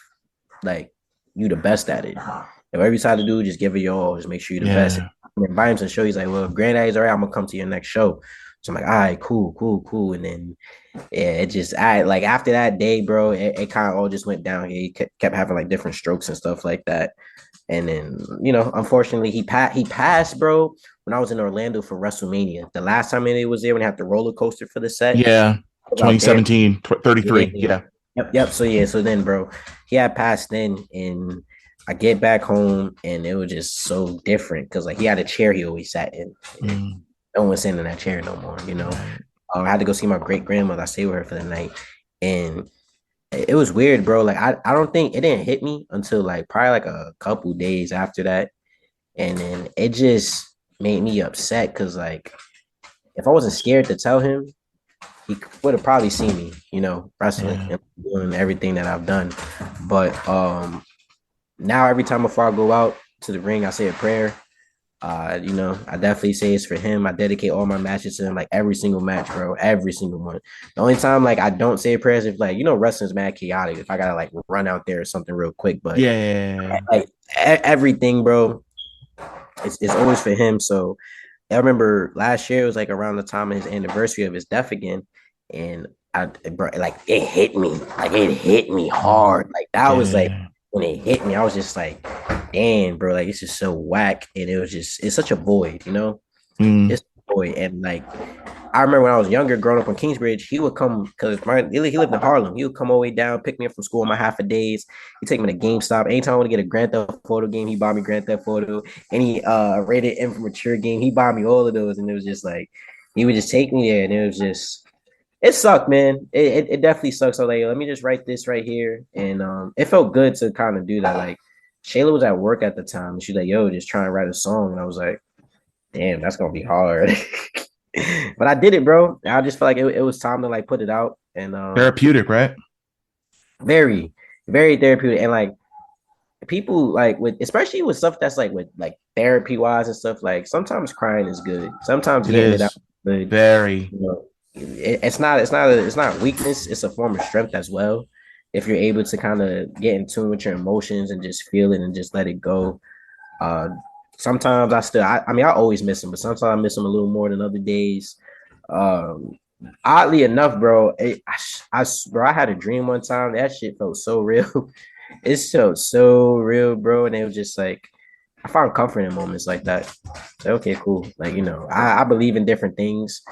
like you the best at it. And whatever you decide to do, just give it your all. Just make sure you're the best." And then invite him to the show. He's like, "Well, if granddaddy's all right, I'm gonna come to your next show." So I'm like, all right, cool. And then yeah, it just like after that day, bro, it kind of all just went down. He kept having like different strokes and stuff like that. And then, unfortunately, he passed, bro, when I was in Orlando for WrestleMania. The last time he was there when they had the roller coaster for the set. Yeah. 2017, 33. Yeah. Yep. So then, bro, he had passed then, and I get back home, and it was just so different because like he had a chair he always sat in. Mm. No one's sitting in that chair no more, I had to go see my great grandmother. I stayed with her for the night, and it was weird, bro. Like I don't think it didn't hit me until like probably like a couple days after that, and then it just made me upset because like if I wasn't scared to tell him, he would have probably seen me, wrestling and doing everything that I've done. But now every time before I go out to the ring, I say a prayer. I definitely say it's for him. I dedicate all my matches to him, like every single match, bro. Every single one. The only time like I don't say prayers if like wrestling's mad chaotic. If I gotta like run out there or something real quick, but Yeah. like everything, bro, it's always for him. So I remember last year it was like around the time of his anniversary of his death again, and bro, like it hit me, hard. Like that was like Yeah. when it hit me, I was just like, damn, bro, like it's just so whack, and it's such a void, Mm. it's a void, and like I remember when I was younger, growing up in Kingsbridge, he would come because he lived in Harlem. He would come all the way down, pick me up from school on my half a days. He'd take me to GameStop. Anytime I want to get a Grand Theft Auto game, he bought me Grand Theft Auto. Any rated M for mature game, he bought me all of those. And it was just like he would just take me there, and it was just it sucked, man. It definitely sucks. So like, let me just write this right here, and it felt good to kind of do that. Like Shayla was at work at the time, and she's like, "Yo, just trying to write a song," and I was like, "Damn, that's gonna be hard." But I did it, bro. I just felt like it was time to like put it out, and Therapeutic, right? very, very therapeutic. And like people like with especially with stuff that's like with like therapy wise and stuff, like sometimes crying is good. Sometimes It getting it out is is good. very. It's not weakness, it's a form of strength as well. If you're able to kind of get in tune with your emotions and just feel it and just let it go. Uh Sometimes I mean I always miss him, but sometimes I miss him a little more than other days. Um, Oddly enough, bro, bro, I had a dream one time. That shit felt so real. It felt so real, bro. And it was just like I found comfort in moments like that. So, okay, cool. Like, I believe in different things.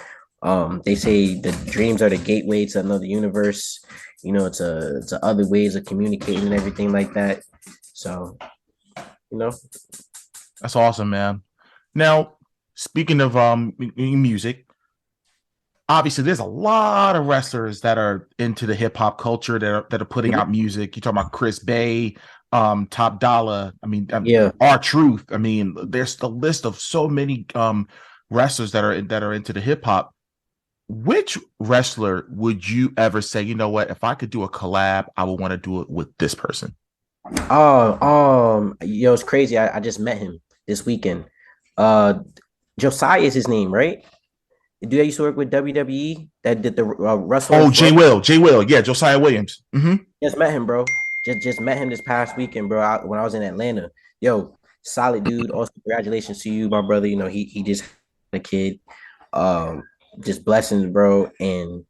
They say the dreams are the gateway to another universe, to other ways of communicating and everything like that. So, you know, That's awesome, man. Now, speaking of music, obviously there's a lot of wrestlers that are into the hip hop culture that are putting out music. You're talking about Chris Bay, Top Dollar. I mean, yeah. R-Truth. I mean, there's the list of so many wrestlers that are into the hip hop. Which wrestler would you ever say, you know what, if I could do a collab, I would want to do it with this person? It's crazy. I just met him this weekend. Josiah is his name, right? The dude that used to work with WWE that did the Russell. Oh, J Will, yeah, Josiah Williams. Mm-hmm. Just met him, bro. Just met him this past weekend, bro. When I was in Atlanta. Yo, solid dude. Also, congratulations to you, my brother. He just had a kid. Just blessings, bro. And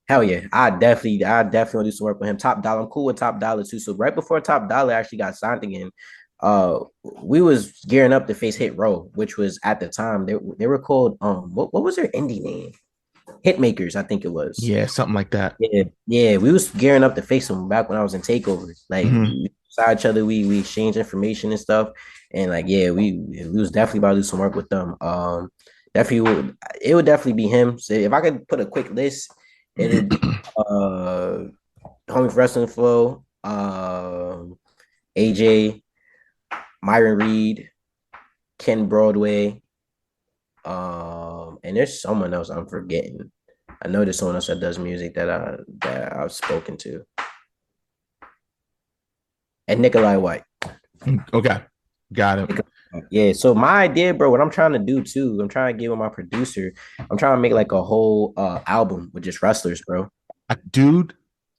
hell yeah, I definitely want to do some work with him. Top Dollar, I'm cool with Top Dollar too. So right before Top Dollar actually got signed again, we was gearing up to face Hit Row, which was at the time they were called what was their indie name? Hitmakers, I think it was. Yeah, something like that. Yeah, we was gearing up to face them back when I was in Takeover. Like we saw each other, we exchanged information and stuff, and like we was definitely about to do some work with them. It would definitely be him. So if I could put a quick list, it'd be Homie for Wrestling Flow, AJ, Myron Reed, Ken Broadway, and there's someone else I'm forgetting. I know there's someone else that does music that I've spoken to, and Nikolai White. Okay, got it. Yeah, so my idea, bro, what I'm trying to do too, I'm trying to get with my producer. I'm trying to make like a whole album with just wrestlers, bro. Dude,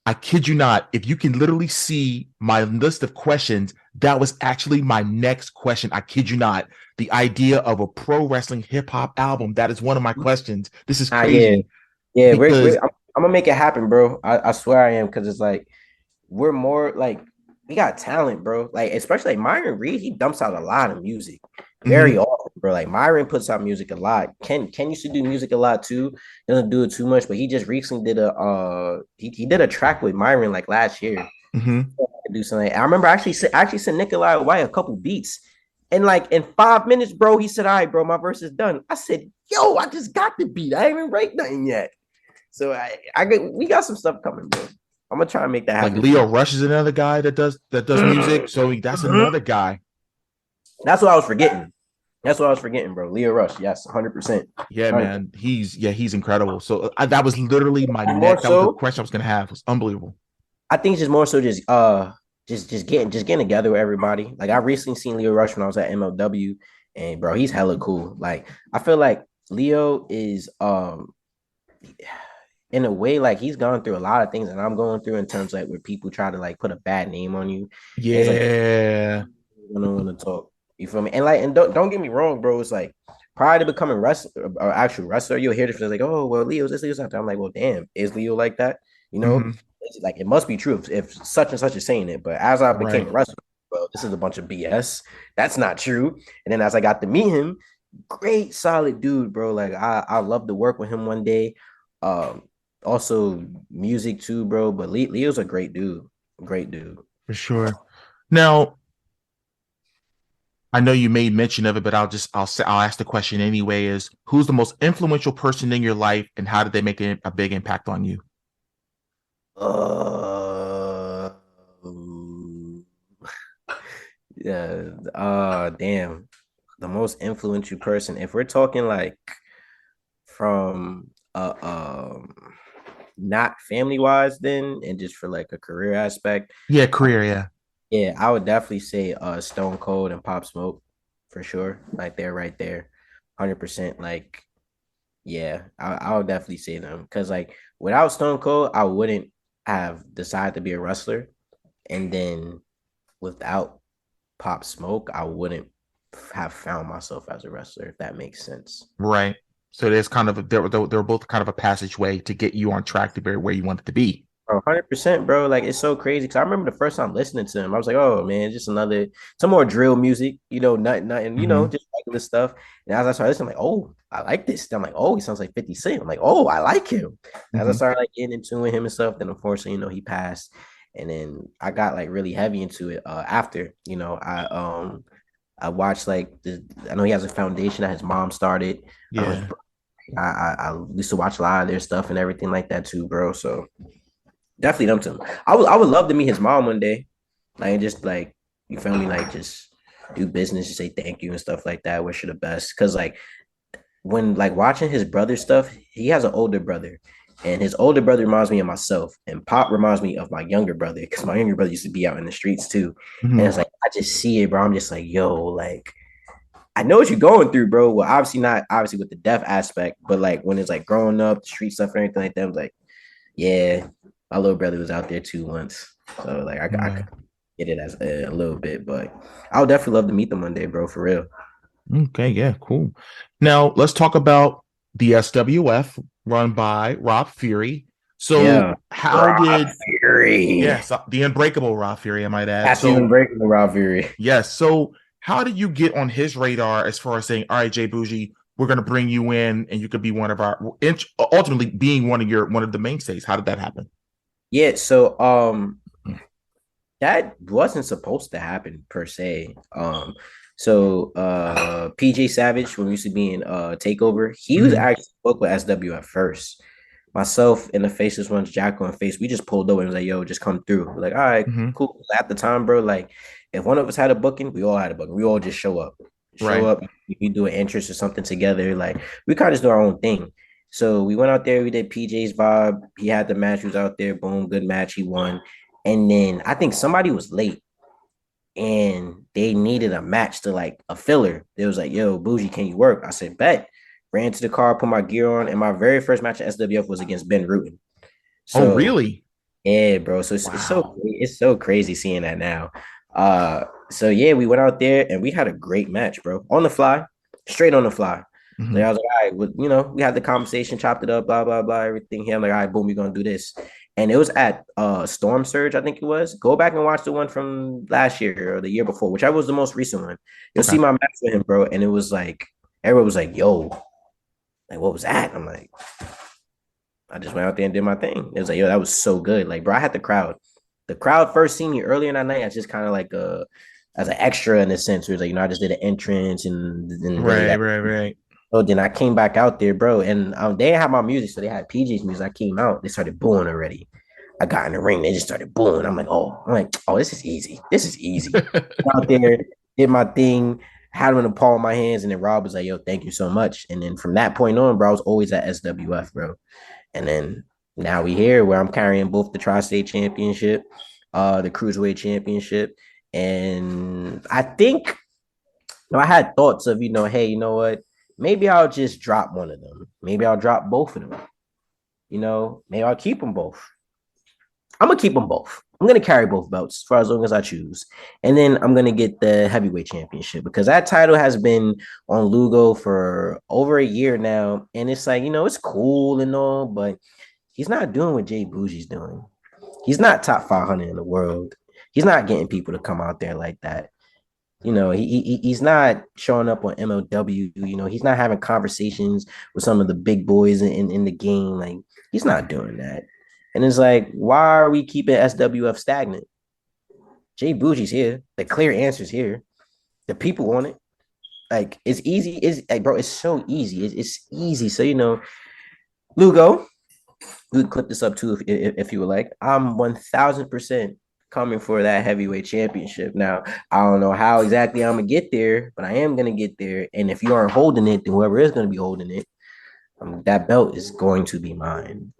I kid you not. If you can literally see my list of questions, that was actually my next question. I kid you not. The idea of a pro wrestling hip hop album, that is one of my questions. This is crazy. Yeah, I'm gonna make it happen, bro. I swear I am, because it's like we're more like we got talent, bro. Like especially like Myron Reed, he dumps out a lot of music very often, bro. Like Myron puts out music a lot. Ken used to do music a lot too. Doesn't do it too much, but he just recently did he did a track with Myron like last year. Do something. I remember actually sent Nikolai White a couple beats. And like in 5 minutes, bro, he said, "All right, bro, my verse is done." I said, "Yo, I just got the beat. I ain't even write nothing yet." So we got some stuff coming, bro. I'm gonna try and make that happen. Like Leo Rush is another guy that does music, so that's another guy. That's what I was forgetting. Bro. Leo Rush, yes, 100%. Yeah, 100%. Man, he's incredible. So that was literally my next. That was the question I was gonna have. It was unbelievable. I think it's just more so just getting together with everybody. Like I recently seen Leo Rush when I was at MLW, And bro, he's hella cool. Like I feel like Leo is in a way, like he's gone through a lot of things and I'm going through in terms of like where people try to like put a bad name on you. And it's like Yeah. I don't want to talk. You feel me? And like, and don't get me wrong, bro. It's like prior to becoming wrestler or actual wrestler, you'll hear this like, oh well, Leo's this, Leo's that. I'm like, well, damn, is Leo like that? You know, Hmm. it's like it must be true if such and such is saying it. But as I became Right. a wrestler, well, this is a bunch of BS. That's not true. And then as I got to meet him, great, solid dude, bro. Like I love to work with him one day. Um, also music too, bro. But Leo's a great dude. For sure. Now, I know you made mention of it, but I'll ask the question anyway: is who's the most influential person in your life, and how did they make a big impact on you? Uh, yeah. Damn. The most influential person. If we're talking like from not family wise, then and just for like a career aspect, Yeah, career. Yeah. yeah, I would definitely say Stone Cold and Pop Smoke for sure. Like they're right there, 100%. Like yeah, I would definitely say them because like without Stone Cold, I wouldn't have decided to be a wrestler, and then without Pop Smoke, I wouldn't have found myself as a wrestler. If that makes sense. Right. So there's kind of they're both kind of a passageway to get you on track to where you want it to be. 100%, bro. Like it's so crazy because I remember the first time listening to him, I was like, "Oh man, just some more drill music, nothing, Hmm. just regular stuff." And as I started listening, I'm like, "Oh, I like this." I'm like, "Oh, he sounds like 50 Cent." I'm like, "Oh, I like him." As I Hmm. started like getting into him and stuff, then unfortunately, he passed, and then I got like really heavy into it. After I watched I know he has a foundation that his mom started. I know his Yeah. I used to watch a lot of their stuff and everything like that too, bro. So. Definitely them two. I would love to meet his mom one day. Like just like you feel me, like just do business, just say thank you and stuff like that. Wish her the best. Cause like when like watching his brother stuff, he has an older brother. And his older brother reminds me of myself. And Pop reminds me of my younger brother. Cause my younger brother used to be out in the streets too. And Hmm. it's like I just see it, bro. I'm just like, yo, like I know what you're going through, bro. Well, obviously not obviously with the deaf aspect, but like when it's like growing up, the street stuff and everything like that, I'm like, yeah, my little brother was out there too once, so like I Yeah. could get it as a little bit, but I would definitely love to meet them one day, bro, for real. Okay. Yeah. Cool. Now let's talk about the SWF run by Rob Fury. So Yeah, how Rob did Fury. yes the unbreakable Rob Fury, I might add. That's even So breaking the Rob Fury. yes. So how did you get on his radar as far as saying, all right, J-Boujii, we're going to bring you in and you could be one of our ultimately being one of the mainstays? How did that happen? Yeah, so that wasn't supposed to happen per se. PJ Savage, when we used to be in Takeover, he was Hmm. actually booked with SW at first. Myself and the Faces ones, Jacko and Face, we just pulled over and was like, yo, just come through. We're like, all right, Hmm. cool. At the time, bro, like if one of us had a booking, we all had a booking. We all just show up. Show Right. up, we do an interest or something together. Like we kind of just do our own thing. So we went out there, we did PJ's vibe. He had the match, he was out there, boom, good match, he won. And then I think somebody was late and they needed a match to like a filler. They was like, yo, Bougie, can you work? I said, bet. Ran to the car, put my gear on, and my very first match at SWF was against Ben Rutten. Oh, So really? yeah, bro. So Wow. it's so crazy seeing that now. So yeah, we went out there and we had a great match, bro. On the fly, straight on the fly. Like Hmm. I was like, all right, well, we had the conversation, chopped it up, blah, blah, blah, everything here. I'm like, all right, boom, we're gonna do this. And it was at Storm Surge, I think it was. Go back and watch the one from last year or the year before, whichever was the most recent one. You'll see Okay. my match with him, bro. And it was like everyone was like, yo, like what was that? I'm like, I just went out there and did my thing. It was like, yo, that was so good. Like, bro, I had the crowd. The crowd first seen me earlier in that night. I just kind of like as an extra in a sense. Where it's like, I just did an entrance and didn't really Right, that. right, right. So then I came back out there, bro, and they didn't have my music, so they had PJ's music. I came out, they started booing already. I got in the ring, they just started booing. I'm like, this is easy. This is easy. Out there, did my thing, had him in the palm of my hands, and then Rob was like, yo, thank you so much. And then from that point on, bro, I was always at SWF, bro. And then now we here where I'm carrying both the Tri-State Championship, the Cruiserweight Championship, and I think I had thoughts of, hey, you know what? Maybe I'll just drop one of them. Maybe I'll drop both of them. Maybe I'll keep them both. I'm gonna keep them both. I'm gonna carry both belts for as long as I choose, and then I'm gonna get the heavyweight championship because that title has been on Lugo for over a year now, and it's like it's cool and all, but he's not doing what J-Boujii's doing. He's not top 500 in the world. He's not getting people to come out there like that. He's not showing up on MLW. He's not having conversations with some of the big boys in the game. Like, he's not doing that. And it's like, why are we keeping SWF stagnant? J-Boujii's here. The clear answer's here. The people want it. Like, it's easy. It's like, bro, it's so easy. It's easy. So, Lugo, we could clip this up too if you would like. I'm 1000% coming for that heavyweight championship. Now, I don't know how exactly I'm gonna get there, but I am gonna get there. And if you aren't holding it, then whoever is gonna be holding it, that belt is going to be mine.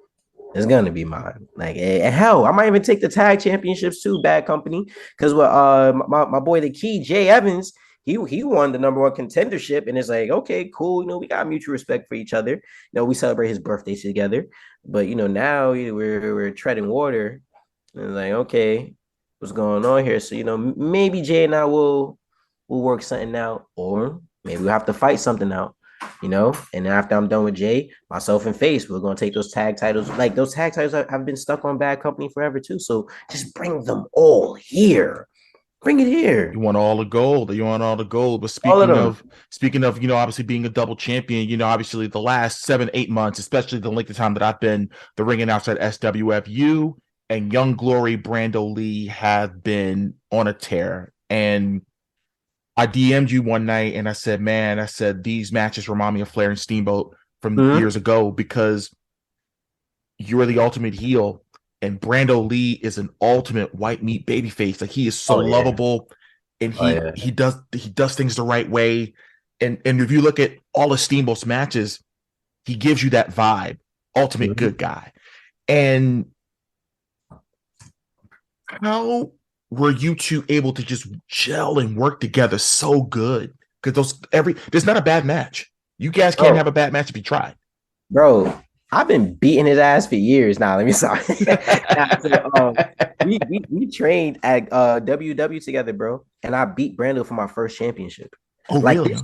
It's gonna be mine. Like, hell, I might even take the tag championships too, Bad Company, because my boy the Key Jay Evans, he won the #1 contendership, and it's like, okay, cool. We got mutual respect for each other. We celebrate his birthdays together, but now we're treading water, and it's like, okay, what's going on here? So maybe Jay and I will work something out, or maybe we'll have to fight something out. And after I'm done with Jay, myself and Face, we're gonna take those tag titles. Like, those tag titles have been stuck on Bad Company forever too. So just bring them all here. Bring it here. You want all the gold. You want all the gold. But speaking of, obviously being a double champion, obviously the last 7-8 months, especially the length of time that I've been the ring announcer at SWFU and Young Glory Brando Lee have been on a tear. And I DM'd you one night and I said, man, these matches remind me of Flair and Steamboat from years ago because you're the ultimate heel and Brando Lee is an ultimate white meat babyface. Like, he is so lovable and he does things the right way. And if you look at all of Steamboat's matches, he gives you that vibe, ultimate good guy. And how were you two able to just gel and work together so good? Because there's not a bad match. You guys can't have a bad match if you try. Bro, I've been beating his ass for years now. Let me stop. We trained at WW together, bro. And I beat Brando for my first championship. Oh, like, really?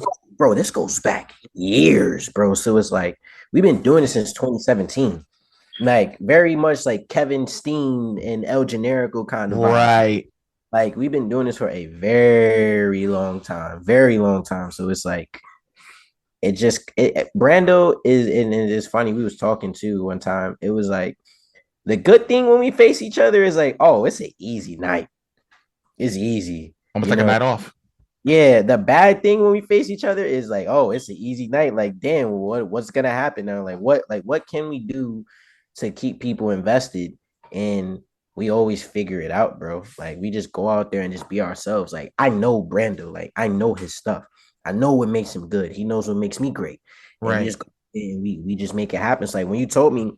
This goes back years, bro. So it's like, we've been doing it since 2017. Like, very much like Kevin Steen and El Generico kind of vibe. Right. Like, we've been doing this for a very long time. Very long time. So it's like, Brando is, and it's funny, we was talking to one time. It was like, the good thing when we face each other is like, oh, it's an easy night. It's easy. Almost like a night off. Yeah, the bad thing when we face each other is like, oh, it's an easy night. Like, damn, what's gonna happen now? Like, what can we do to keep people invested? And we always figure it out, bro. Like, we just go out there and just be ourselves. Like, I know Brando. Like, I know his stuff. I know what makes him good. He knows what makes me great. Right. And we just make it happen. It's like, when you told me,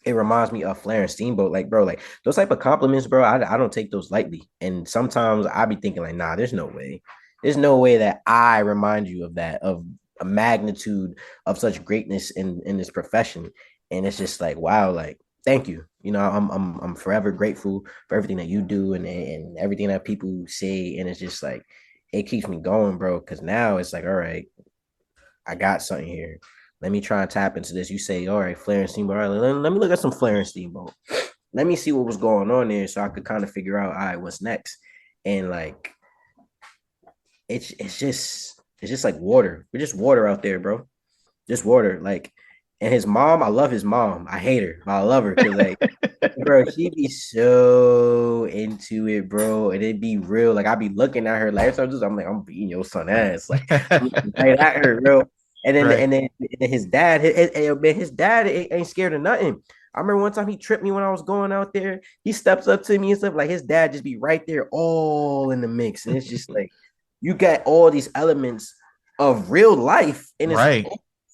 it reminds me of Flair and Steamboat. Like, bro, like, those type of compliments, bro, I don't take those lightly. And sometimes I be thinking like, nah, there's no way. There's no way that I remind you of that, of a magnitude of such greatness in this profession. And it's just like, wow, like, thank you. I'm forever grateful for everything that you do and everything that people say. And it's just like, it keeps me going, bro. Cause now it's like, all right, I got something here. Let me try and tap into this. You say, all right, Flair and Steamboat. All right, let me look at some Flair and Steamboat. Let me see what was going on there so I could kind of figure out, all right, what's next. And like, it's just like water. We're just water out there, bro. Just water. Like, and his mom, I love his mom. I hate her, but I love her because, like, bro, she be so into it, bro. And it'd be real. Like, I be looking at her like, I'm like, I'm beating your son ass. Like, right at her, bro. And then, and then his dad, his dad ain't scared of nothing. I remember one time he tripped me when I was going out there. He steps up to me and stuff. Like, his dad just be right there, all in the mix. And it's just like, you got all these elements of real life in his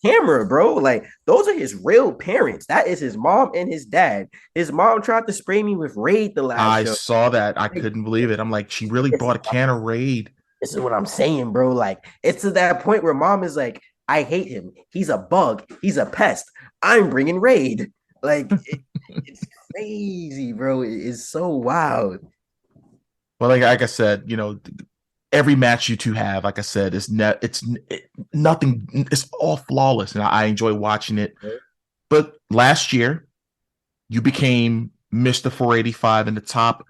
camera, bro. Like, those are his real parents. That is his mom and his dad. His mom tried to spray me with Raid the last show. I saw that. I couldn't believe it. I'm like, she really bought a can of Raid. This is what I'm saying, bro. Like, it's to that point where mom is like, I hate him. He's a bug. He's a pest. I'm bringing raid. Like, it's crazy, bro. It's so wild. Well, like I said, every match you two have, like I said, nothing. It's all flawless, and I enjoy watching it. But last year, you became Mr. 485 in the top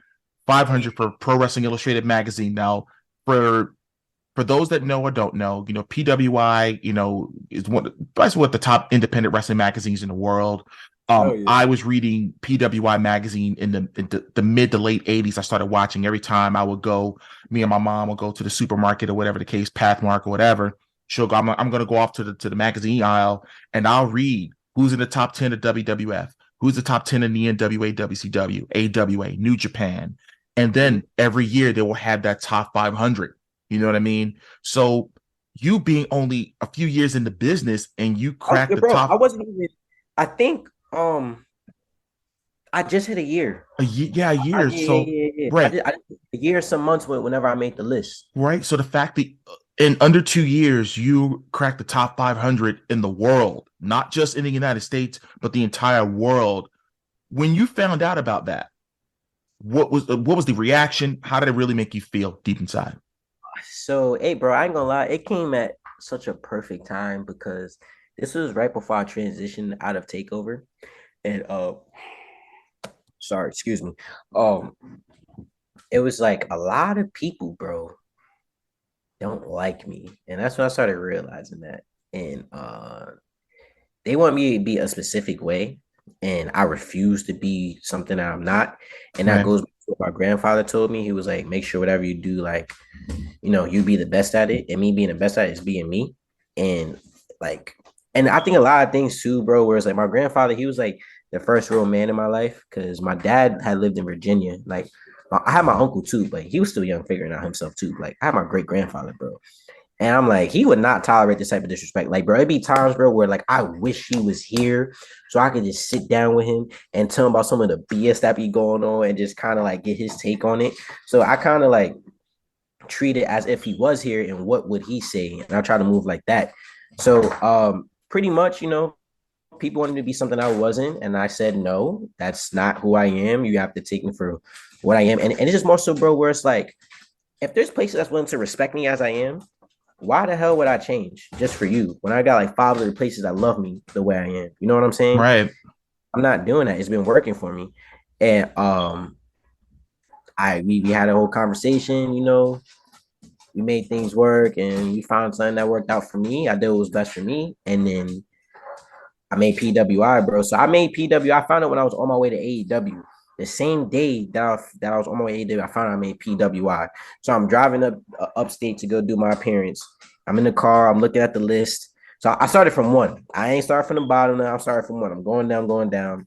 500 for Pro Wrestling Illustrated magazine. Now, for those that know or don't know, PWI, is one of the top independent wrestling magazines in the world. I was reading PWI magazine in the mid to late 80s. I started watching every time I would go. Me and my mom would go to the supermarket or whatever the case, Pathmark or whatever. She'll go. I'm going to go off to the magazine aisle and I'll read who's in the top 10 of WWF, who's the top 10 in the NWA, WCW, AWA, New Japan, and then every year they will have that top 500. You know what I mean? So you being only a few years in the business and you cracked the top. I wasn't even. I think I just hit a year. A year. Yeah. Right. A year, some months whenever I made the list. Right. So the fact that in under 2 years you cracked the top 500 in the world, not just in the United States, but the entire world. When you found out about that, what was the reaction? How did it really make you feel deep inside? So, hey, bro, I ain't gonna lie. It came at such a perfect time because this was right before I transitioned out of Takeover. And sorry, excuse me. Um, it was like a lot of people, bro, don't like me. And that's when I started realizing that. And they want me to be a specific way, and I refuse to be something that I'm not. And that goes back to what my grandfather told me. He was like, make sure whatever you do, like, you be the best at it. And me being the best at it is being me. And like, and I think a lot of things too, bro, where it's like my grandfather, he was like the first real man in my life because my dad had lived in Virginia. Like, I had my uncle too, but he was still young, figuring out himself too. Like, I had my great grandfather, bro. And I'm like, he would not tolerate this type of disrespect. Like, bro, it'd be times, bro, where like I wish he was here so I could just sit down with him and tell him about some of the BS that be going on and just kind of like get his take on it. So I kind of like treat it as if he was here and what would he say? And I try to move like that. So pretty much, people wanted to be something I wasn't. And I said, no, that's not who I am. You have to take me for what I am. And it's just more so, bro, where it's like, if there's places that's willing to respect me as I am, why the hell would I change just for you when I got like 5 other places that love me the way I am? You know what I'm saying? Right. I'm not doing that. It's been working for me. And we had a whole conversation, we made things work and we found something that worked out for me. I did what was best for me. And then I made PWI, bro. So I made PWI. I found it when I was on my way to AEW. The same day that I was on my way to AEW, I found out I made PWI. So I'm driving up upstate to go do my appearance. I'm in the car. I'm looking at the list. So I started from 1. I ain't started from the bottom now. I'm starting from 1. I'm going down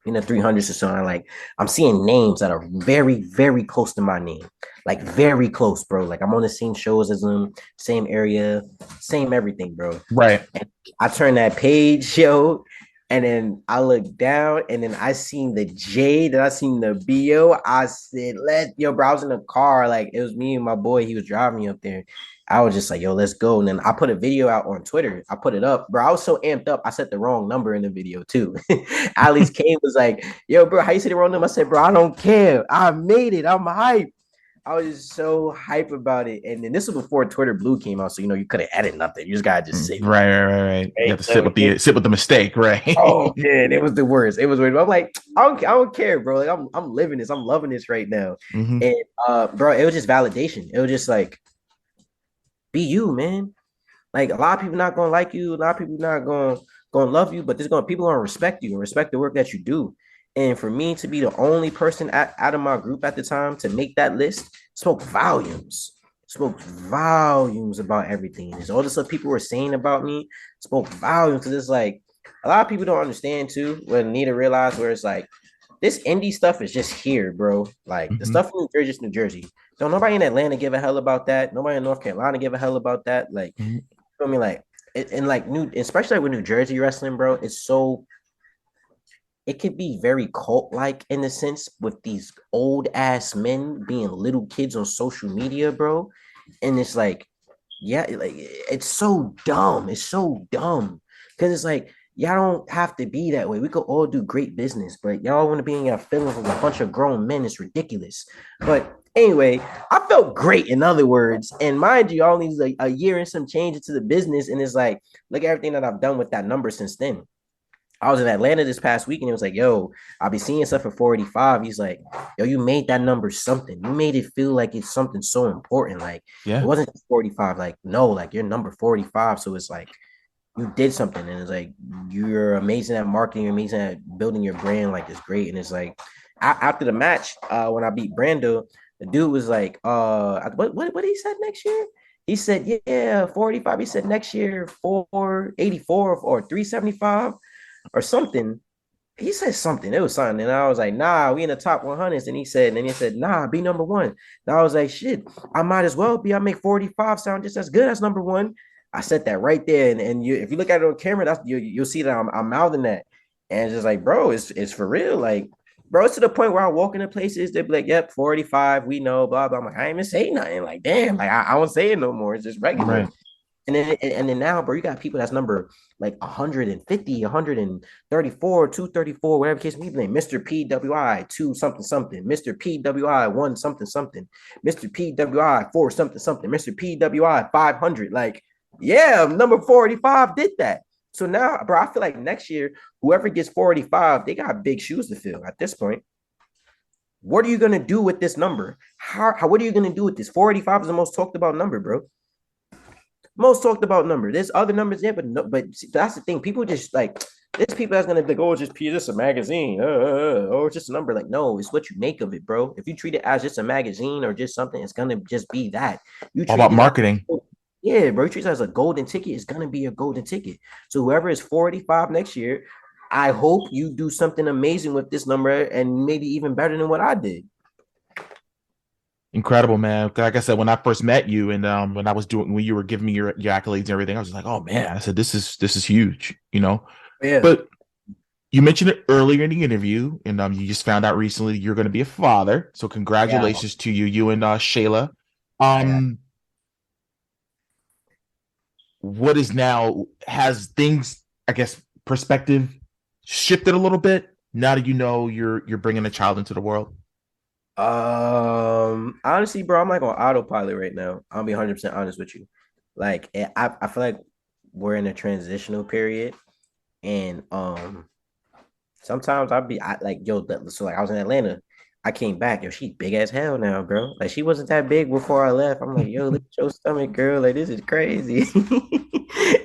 in the 300s or something. Like, I'm seeing names that are very, very close to my name. Like, very close, bro. Like, I'm on the same shows as them, same area, same everything, bro. Right. And I turn that page, yo, and then I look down, and then I seen the J, then I seen the BO. I said, bro, I was in the car. Like, it was me and my boy. He was driving me up there. I was just like, yo, let's go. And then I put a video out on Twitter. I put it up, bro. I was so amped up. I set the wrong number in the video too. Ali's Kane was like, yo, bro, how you say the wrong number? I said, bro, I don't care. I made it. I'm hyped. I was just so hype about it. And then this was before Twitter Blue came out. So, you couldn't edit nothing. You just got to just sit. Right. You have to sit with the mistake. Right. Oh, man. It was the worst. It was weird. I'm like, I don't care, bro. Like, I'm living this. I'm loving this right now. Mm-hmm. And, bro, it was just validation. It was just like, be you, man. Like, a lot of people not gonna like you, a lot of people not gonna love you, but people gonna respect you and respect the work that you do. And for me to be the only person out of my group at the time to make that list spoke volumes. Spoke volumes about everything. And all the stuff people were saying about me spoke volumes, because it's like a lot of people don't understand too, when need to realize where it's like this indie stuff is just here, bro. Like, the stuff in New Jersey is New Jersey. Don't nobody in Atlanta give a hell about that. Nobody in North Carolina give a hell about that. Like, you feel me? Like, and like especially like with New Jersey wrestling, bro, it could be very cult-like in the sense with these old ass men being little kids on social media, bro. And it's like, yeah, like it's so dumb. It's so dumb because it's like y'all don't have to be that way. We could all do great business, but y'all want to be in your feelings with a bunch of grown men. It's ridiculous. But anyway, I felt great. In other words, and mind you, I only like a year and some change into the business, and it's like, look at everything that I've done with that number since then. I was in Atlanta this past week and it was like, yo, I'll be seeing stuff for 485. He's like, yo, you made that number something. You made it feel like it's something so important. Like, it wasn't just 45. Like, no, like you're number 45. So it's like you did something. And it's like, you're amazing at marketing, you're amazing at building your brand. Like, it's great. And it's like, after the match, when I beat Brando, the dude was like, what he said next year? He said, yeah, 45. He said next year, 484 or 375 or something. He said something. It was something. And I was like, nah, we in the top 100s. And he said, nah, be number one. And I was like, shit, I might as well be. I make 45 sound just as good as number one. I said that right there. And you, if you look at it on camera, that's you'll see that I'm mouthing that. And it's just like, bro, it's for real. Like, bro, it's to the point where I walk into places, they'll be like, yep, 45, we know, blah, blah. I'm like, I ain't even say nothing. Like, damn, like I won't say it no more. It's just regular. Right. And then now, bro, you got people that's number like 150, 134, 234, whatever case may be. Mr. PWI 2 something something, Mr. PWI 1 something something, Mr. PWI 4 something something, Mr. PWI 500. Like, yeah, number 45 did that. So now, bro, I feel like next year, whoever gets 45, they got big shoes to fill at this point. What are you gonna do with this number? What are you gonna do with this? 485 is the most talked about number, bro. Most talked about number. There's other numbers there, but no, but see, that's the thing. People just like, there's people that's gonna be like, oh, it's just a magazine, oh, it's just a number. Like, no, it's what you make of it, bro. If you treat it as just a magazine or just something, it's gonna just be that. You treat all about it marketing. Yeah, bro. You treat it as a golden ticket, it's gonna be a golden ticket. So whoever is 45 next year, I hope you do something amazing with this number and maybe even better than what I did. Incredible, man. Like I said, when I first met you and when you were giving me your accolades and everything, I was just like, oh man, I said, this is huge, you know? Yeah. But you mentioned it earlier in the interview, and you just found out recently you're going to be a father. So congratulations to you and Shayla. What is now, has things, I guess, perspective shifted a little bit now that you know you're bringing a child into the world? Honestly, bro, I'm like on autopilot right now. I'll be 100% honest with you. Like, I feel like we're in a transitional period, and sometimes like, yo, so like I was in Atlanta, I came back, yo, she's big as hell now, bro. Like, she wasn't that big before I left. I'm like, yo, look at your stomach, girl. Like, this is crazy.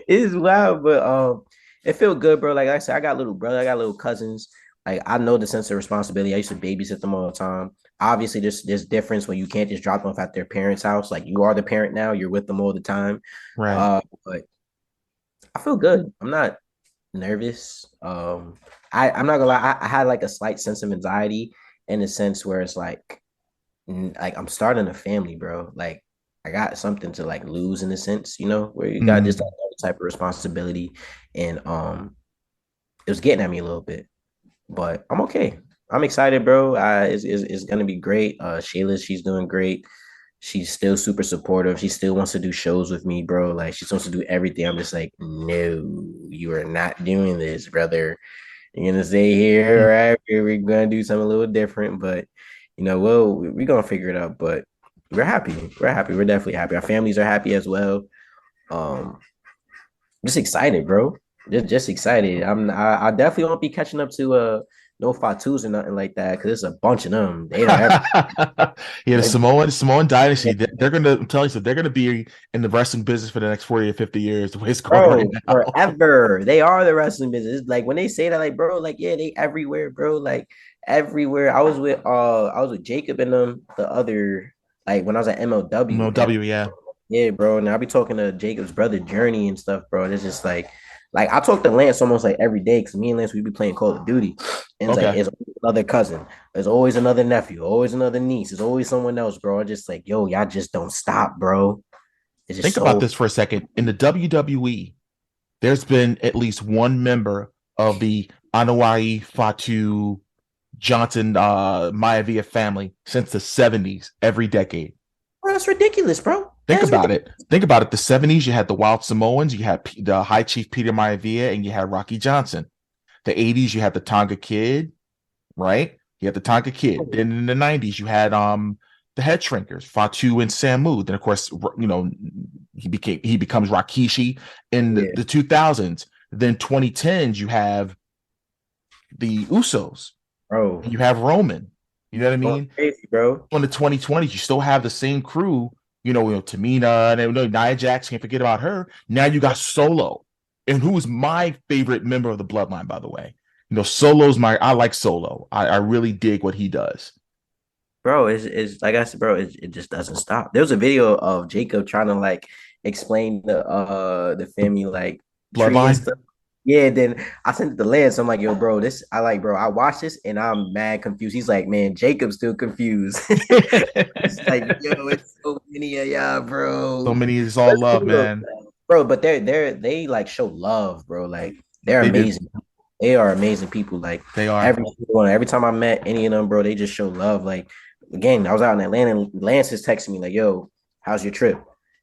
It's wild, but it feel good, bro. Like I said, I got little brother, I got little cousins. Like, I know the sense of responsibility. I used to babysit them all the time. Obviously, there's difference when you can't just drop them off at their parents' house. Like, you are the parent now, you're with them all the time. Right. But I feel good. I'm not nervous. I'm not gonna lie. I had like a slight sense of anxiety in a sense where it's like I'm starting a family, bro. Like, I got something to like lose in a sense, you know, where you got just that type of responsibility, and it was getting at me a little bit, but I'm okay. I'm excited, bro. It's gonna be great. Shayla, she's doing great. She's still super supportive. She still wants to do shows with me, bro. Like, she wants to do everything. I'm just like, no, you are not doing this, brother. You're gonna stay here, right? We're gonna do something a little different, but you know, well, we're gonna figure it out. But we're happy. We're happy. We're definitely happy. Our families are happy as well. Just excited, bro. Just excited. I definitely won't be catching up to no Fatus or nothing like that, because there's a bunch of them. They don't have the Samoan dynasty. They're gonna, I'm telling you, so they're gonna be in the wrestling business for the next 40 or 50 years, the way it's going right now. Forever. They are the wrestling business. Like, when they say that, like, bro, like, yeah, they everywhere, bro. Like, everywhere. I was with Jacob and them the other, like, when I was at MLW. MLW, yeah. Yeah, bro. And I'll be talking to Jacob's brother Journey and stuff, bro. And it's just like I talk to Lance almost like every day, because me and Lance, we be playing Call of Duty. And it's like, it's another cousin. There's always another nephew, always another niece. There's always someone else, bro. I'm just like, yo, y'all just don't stop, bro. Think about this for a second. In the WWE, there's been at least one member of the Anoa'i, Fatu, Johnson, Maivia family since the 70s, every decade. Bro, that's ridiculous, bro. Think about it. Think about it. The 70s, you had the Wild Samoans, you had the High Chief Peter Maivia, and you had Rocky Johnson. The 80s, you had the Tonga Kid, right? You had the Tonga Kid. Then in the 90s, you had the Head Shrinkers, Fatu and Samu. Then of course, he becomes Rakishi in the 2000s. Then 2010s, you have the Usos. Bro. You have Roman. You know what I mean? Crazy, bro. On the 2020s, you still have the same crew, Tamina and Nia Jax, can't forget about her. Now you got Solo. And who's my favorite member of the Bloodline, by the way? Solo's I like Solo. I really dig what he does. Bro, it's like I said, bro, it just doesn't stop. There was a video of Jacob trying to like explain the family like Bloodline stuff. Yeah, then I sent it to Lance. I'm like, yo, bro, I watched this and I'm mad confused. He's like, man, Jacob's still confused. It's like, yo, it's so many of y'all, bro. So many is all love, man. Bro, but they like show love, bro. Like they're amazing. They are amazing people. Like they are. Every time I met any of them, bro, they just show love. Like again, I was out in Atlanta and Lance is texting me like, yo, how's your trip?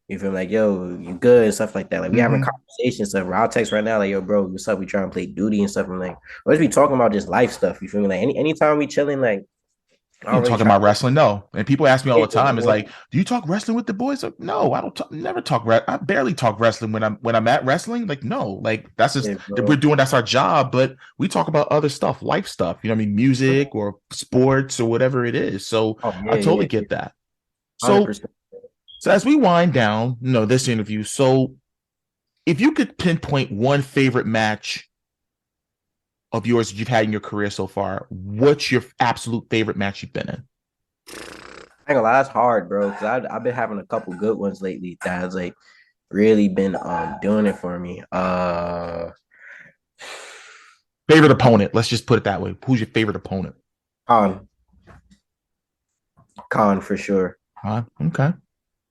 You feel like, yo, you good and stuff like that. Like we having conversations stuff. I'll text right now, like, yo, bro, what's up? We trying to play duty and stuff. I'm like, let's be talking about just life stuff. You feel me? Like anytime we chilling, like I'm talking about wrestling, no. And people ask me all the time, it's like, do you talk wrestling with the boys? Like, no, I don't never talk I barely talk wrestling when I'm at wrestling. Like, no, like that's just that's our job, but we talk about other stuff, life stuff, music or sports or whatever it is. So I totally get that. So 100%. So as we wind down, this interview, so if you could pinpoint one favorite match of yours that you've had in your career so far, what's your absolute favorite match you've been in? I ain't gonna lie, it's hard, bro, because I've been having a couple good ones lately that has like really been doing it for me. Favorite opponent, let's just put it that way. Who's your favorite opponent? Khan for sure. Okay.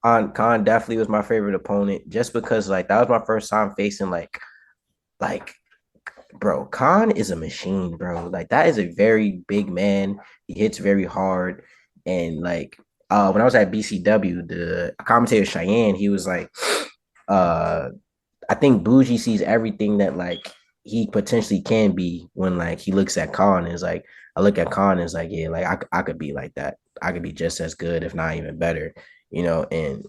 Khan definitely was my favorite opponent just because like that was my first time facing like bro, Khan is a machine, bro. Like that is a very big man. He hits very hard. And like when I was at BCW, the commentator Cheyenne, he was like, I think Boujii sees everything that like he potentially can be when like he looks at Khan and is like, I look at Khan and is like, yeah, like I could be like that. I could be just as good, if not even better. And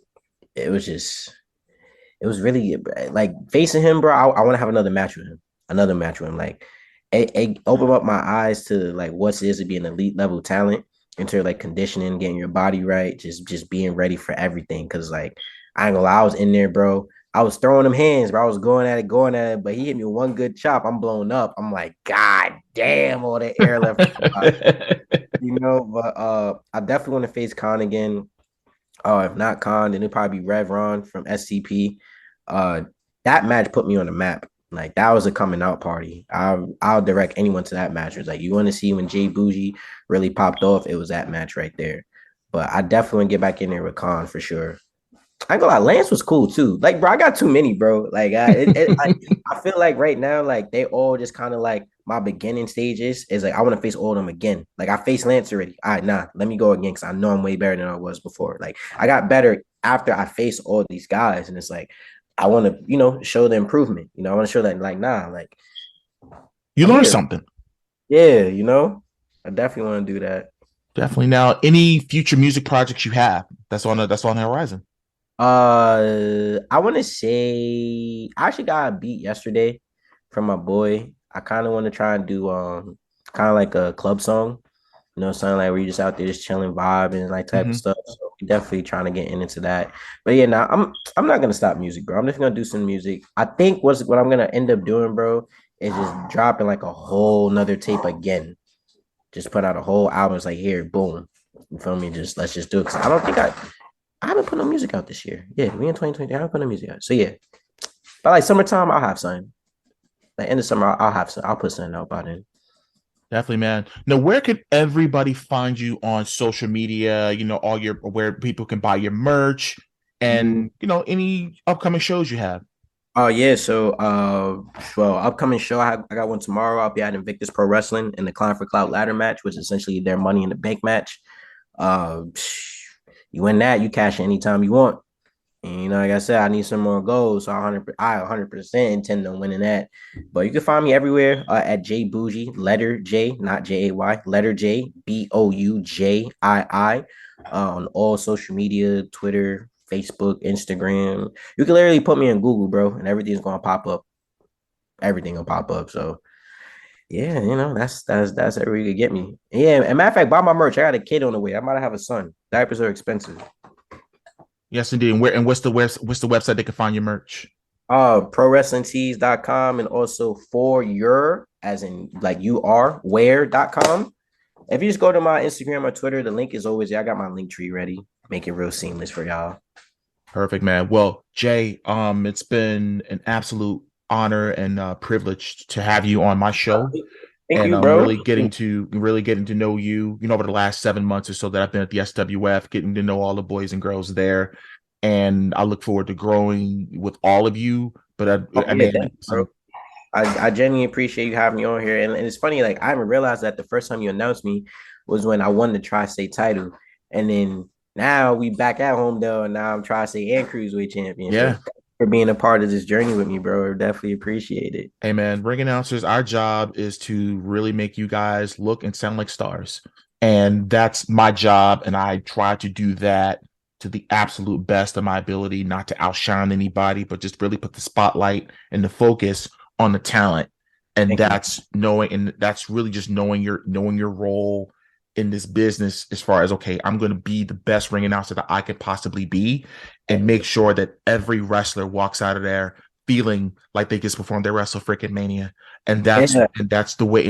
it was really like facing him, bro. I want to have another match with him. Like it opened up my eyes to like what it is to be an elite level talent, into like conditioning, getting your body right, just being ready for everything. Cause like I ain't gonna lie, I was in there, bro. I was throwing them hands, bro. I was going at it, but he hit me with one good chop. I'm blown up. I'm like, God damn, all that air left. But I definitely want to face Khan again. If not Khan, then it'll probably be Rev Ron from SCP. That match put me on the map. Like that was a coming out party. I'll direct anyone to that match. It's like you want to see when J-Boujii really popped off. It was that match right there. But I definitely want to get back in there with Khan for sure. I ain't gonna lie, Lance was cool too. Like, bro, I got too many, bro. Like, I feel like right now, like they all just kind of like my beginning stages is like I want to face all of them again. Like I faced Lance already. All right, let me go again because I know I'm way better than I was before. Like I got better after I faced all these guys, and it's like I want to, show the improvement. I want to show that like like you learned something. Yeah, I definitely want to do that. Definitely. Now, any future music projects you have that's on the horizon? I want to say I actually got a beat yesterday from my boy. I kind of want to try and do kind of like a club song, something like where you just out there just chilling, vibing, like type of stuff. So definitely trying to get into that. But yeah, now I'm not gonna stop music, bro. I'm just gonna do some music. I think what I'm gonna end up doing, bro, is just dropping like a whole nother tape again. Just put out a whole album. It's like here, boom. You feel me? Let's just do it. Cause I don't think I haven't put no music out this year. Yeah, we in 2020. I haven't put no music out. So yeah. But like summertime, I'll have something. Like end of summer, I'll have some. I'll put something out by then. Definitely, man. Now, where could everybody find you on social media? Where people can buy your merch and any upcoming shows you have. Oh yeah, so upcoming show I got one tomorrow. I'll be at Invictus Pro Wrestling in the Climb for Clout ladder match, which is essentially their Money in the Bank match. You win that, you cash it anytime you want. And, like I said, I need some more goals. So I 100% intend on winning that. But you can find me everywhere at J-Boujii, letter J, not Jay, letter J, Boujii, on all social media, Twitter, Facebook, Instagram. You can literally put me in Google, bro, and everything's gonna pop up. Everything will pop up. So yeah, that's everywhere you can get me. Yeah, and matter of fact, buy my merch. I got a kid on the way. I might have a son. Diapers are expensive. Yes, indeed. And what's the website they can find your merch? ProWrestlingTees.com and also for your, as in like you are, where.com. If you just go to my Instagram or Twitter, the link is always there. I got my link tree ready. Make it real seamless for y'all. Perfect, man. Well, Jay, it's been an absolute honor and privilege to have you on my show. Thank And you, I'm bro. really getting to know you, over the last 7 months or so that I've been at the SWF, getting to know all the boys and girls there. And I look forward to growing with all of you. But I mean, bro. I genuinely appreciate you having me on here. And it's funny, like I didn't realize that the first time you announced me was when I won the tri-state title. And then now we back at home though, and now I'm tri-state and cruiserweight champion. So yeah. thanks for being a part of this journey with me, bro. I definitely appreciate it. Hey man, ring announcers, our job is to really make you guys look and sound like stars. And that's my job. And I try to do that to the absolute best of my ability, not to outshine anybody, but just really put the spotlight and the focus on the talent. And that's really just knowing your role in this business as far as, okay, I'm going to be the best ring announcer that I could possibly be and make sure that every wrestler walks out of there feeling like they just performed their Wrestle Freaking Mania. And that's the way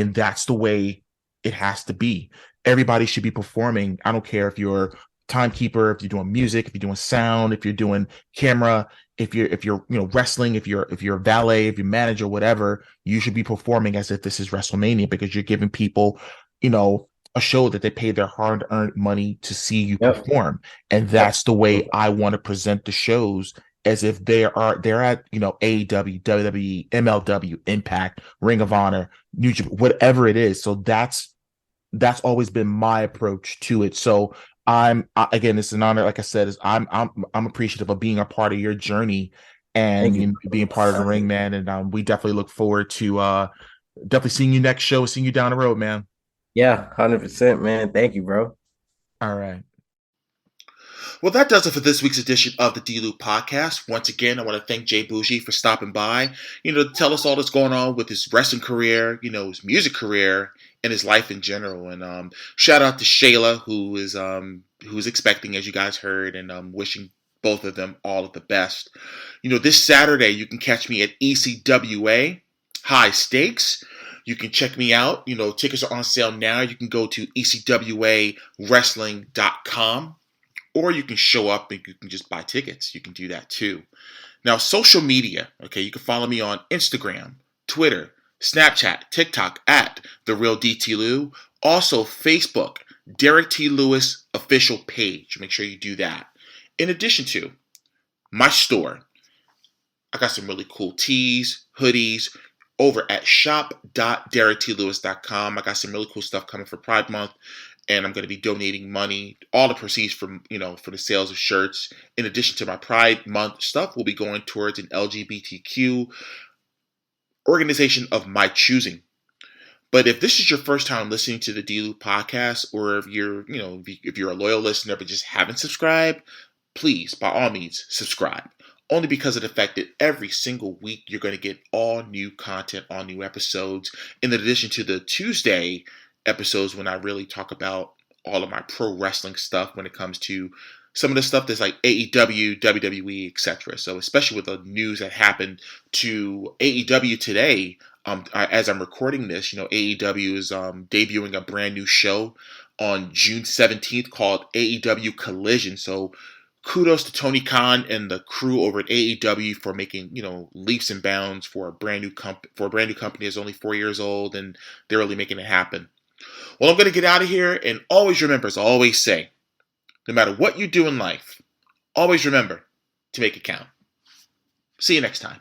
it has to be. Everybody should be performing. I don't care if you're timekeeper, if you're doing music, if you're doing sound, if you're doing camera, if you're wrestling, if you're a valet, if you're manager, whatever, you should be performing as if this is WrestleMania, because you're giving people, a show that they paid their hard-earned money to see you perform. And that's the way I want to present the shows, as if they're at AEW, WWE, MLW, Impact, Ring of Honor, New Japan, whatever it is. So that's always been my approach to it. So again, it's an honor. Like I said, I'm appreciative of being a part of your journey and being part of the ring, man. And we definitely look forward to definitely seeing you next show, seeing you down the road, man. Yeah, 100%, man. Thank you, bro. All right. Well, that does it for this week's edition of the D-Lew Podcast. Once again, I want to thank J-Boujii for stopping by, to tell us all that's going on with his wrestling career, his music career, and his life in general. And shout out to Shayla, who's expecting, as you guys heard, and wishing both of them all of the best. This Saturday, you can catch me at ECWA, High Stakes. You can check me out. Tickets are on sale now. You can go to ecwawrestling.com. Or you can show up and you can just buy tickets. You can do that too. Now, social media. Okay, you can follow me on Instagram, Twitter, Snapchat, TikTok at The Real D-Lew. Also, Facebook, Derrick T. Lewis official page. Make sure you do that. In addition to my store, I got some really cool tees, hoodies, over at shop.derricklewis.com. I got some really cool stuff coming for Pride Month, and I'm going to be donating money. All the proceeds from, for the sales of shirts, in addition to my Pride Month stuff, will be going towards an LGBTQ organization of my choosing. But if this is your first time listening to the D-Lew Podcast, or if you're, if you're a loyal listener but just haven't subscribed, please, by all means, subscribe. Only because of the fact that every single week you're going to get all new content, all new episodes, in addition to the Tuesday episodes when I really talk about all of my pro wrestling stuff when it comes to some of the stuff that's like AEW, WWE, etc. So especially with the news that happened to AEW today, as I'm recording this, AEW is debuting a brand new show on June 17th called AEW Collision. So kudos to Tony Khan and the crew over at AEW for making, leaps and bounds for a brand new company that's only 4 years old, and they're really making it happen. Well, I'm going to get out of here, and always remember, as I always say, no matter what you do in life, always remember to make it count. See you next time.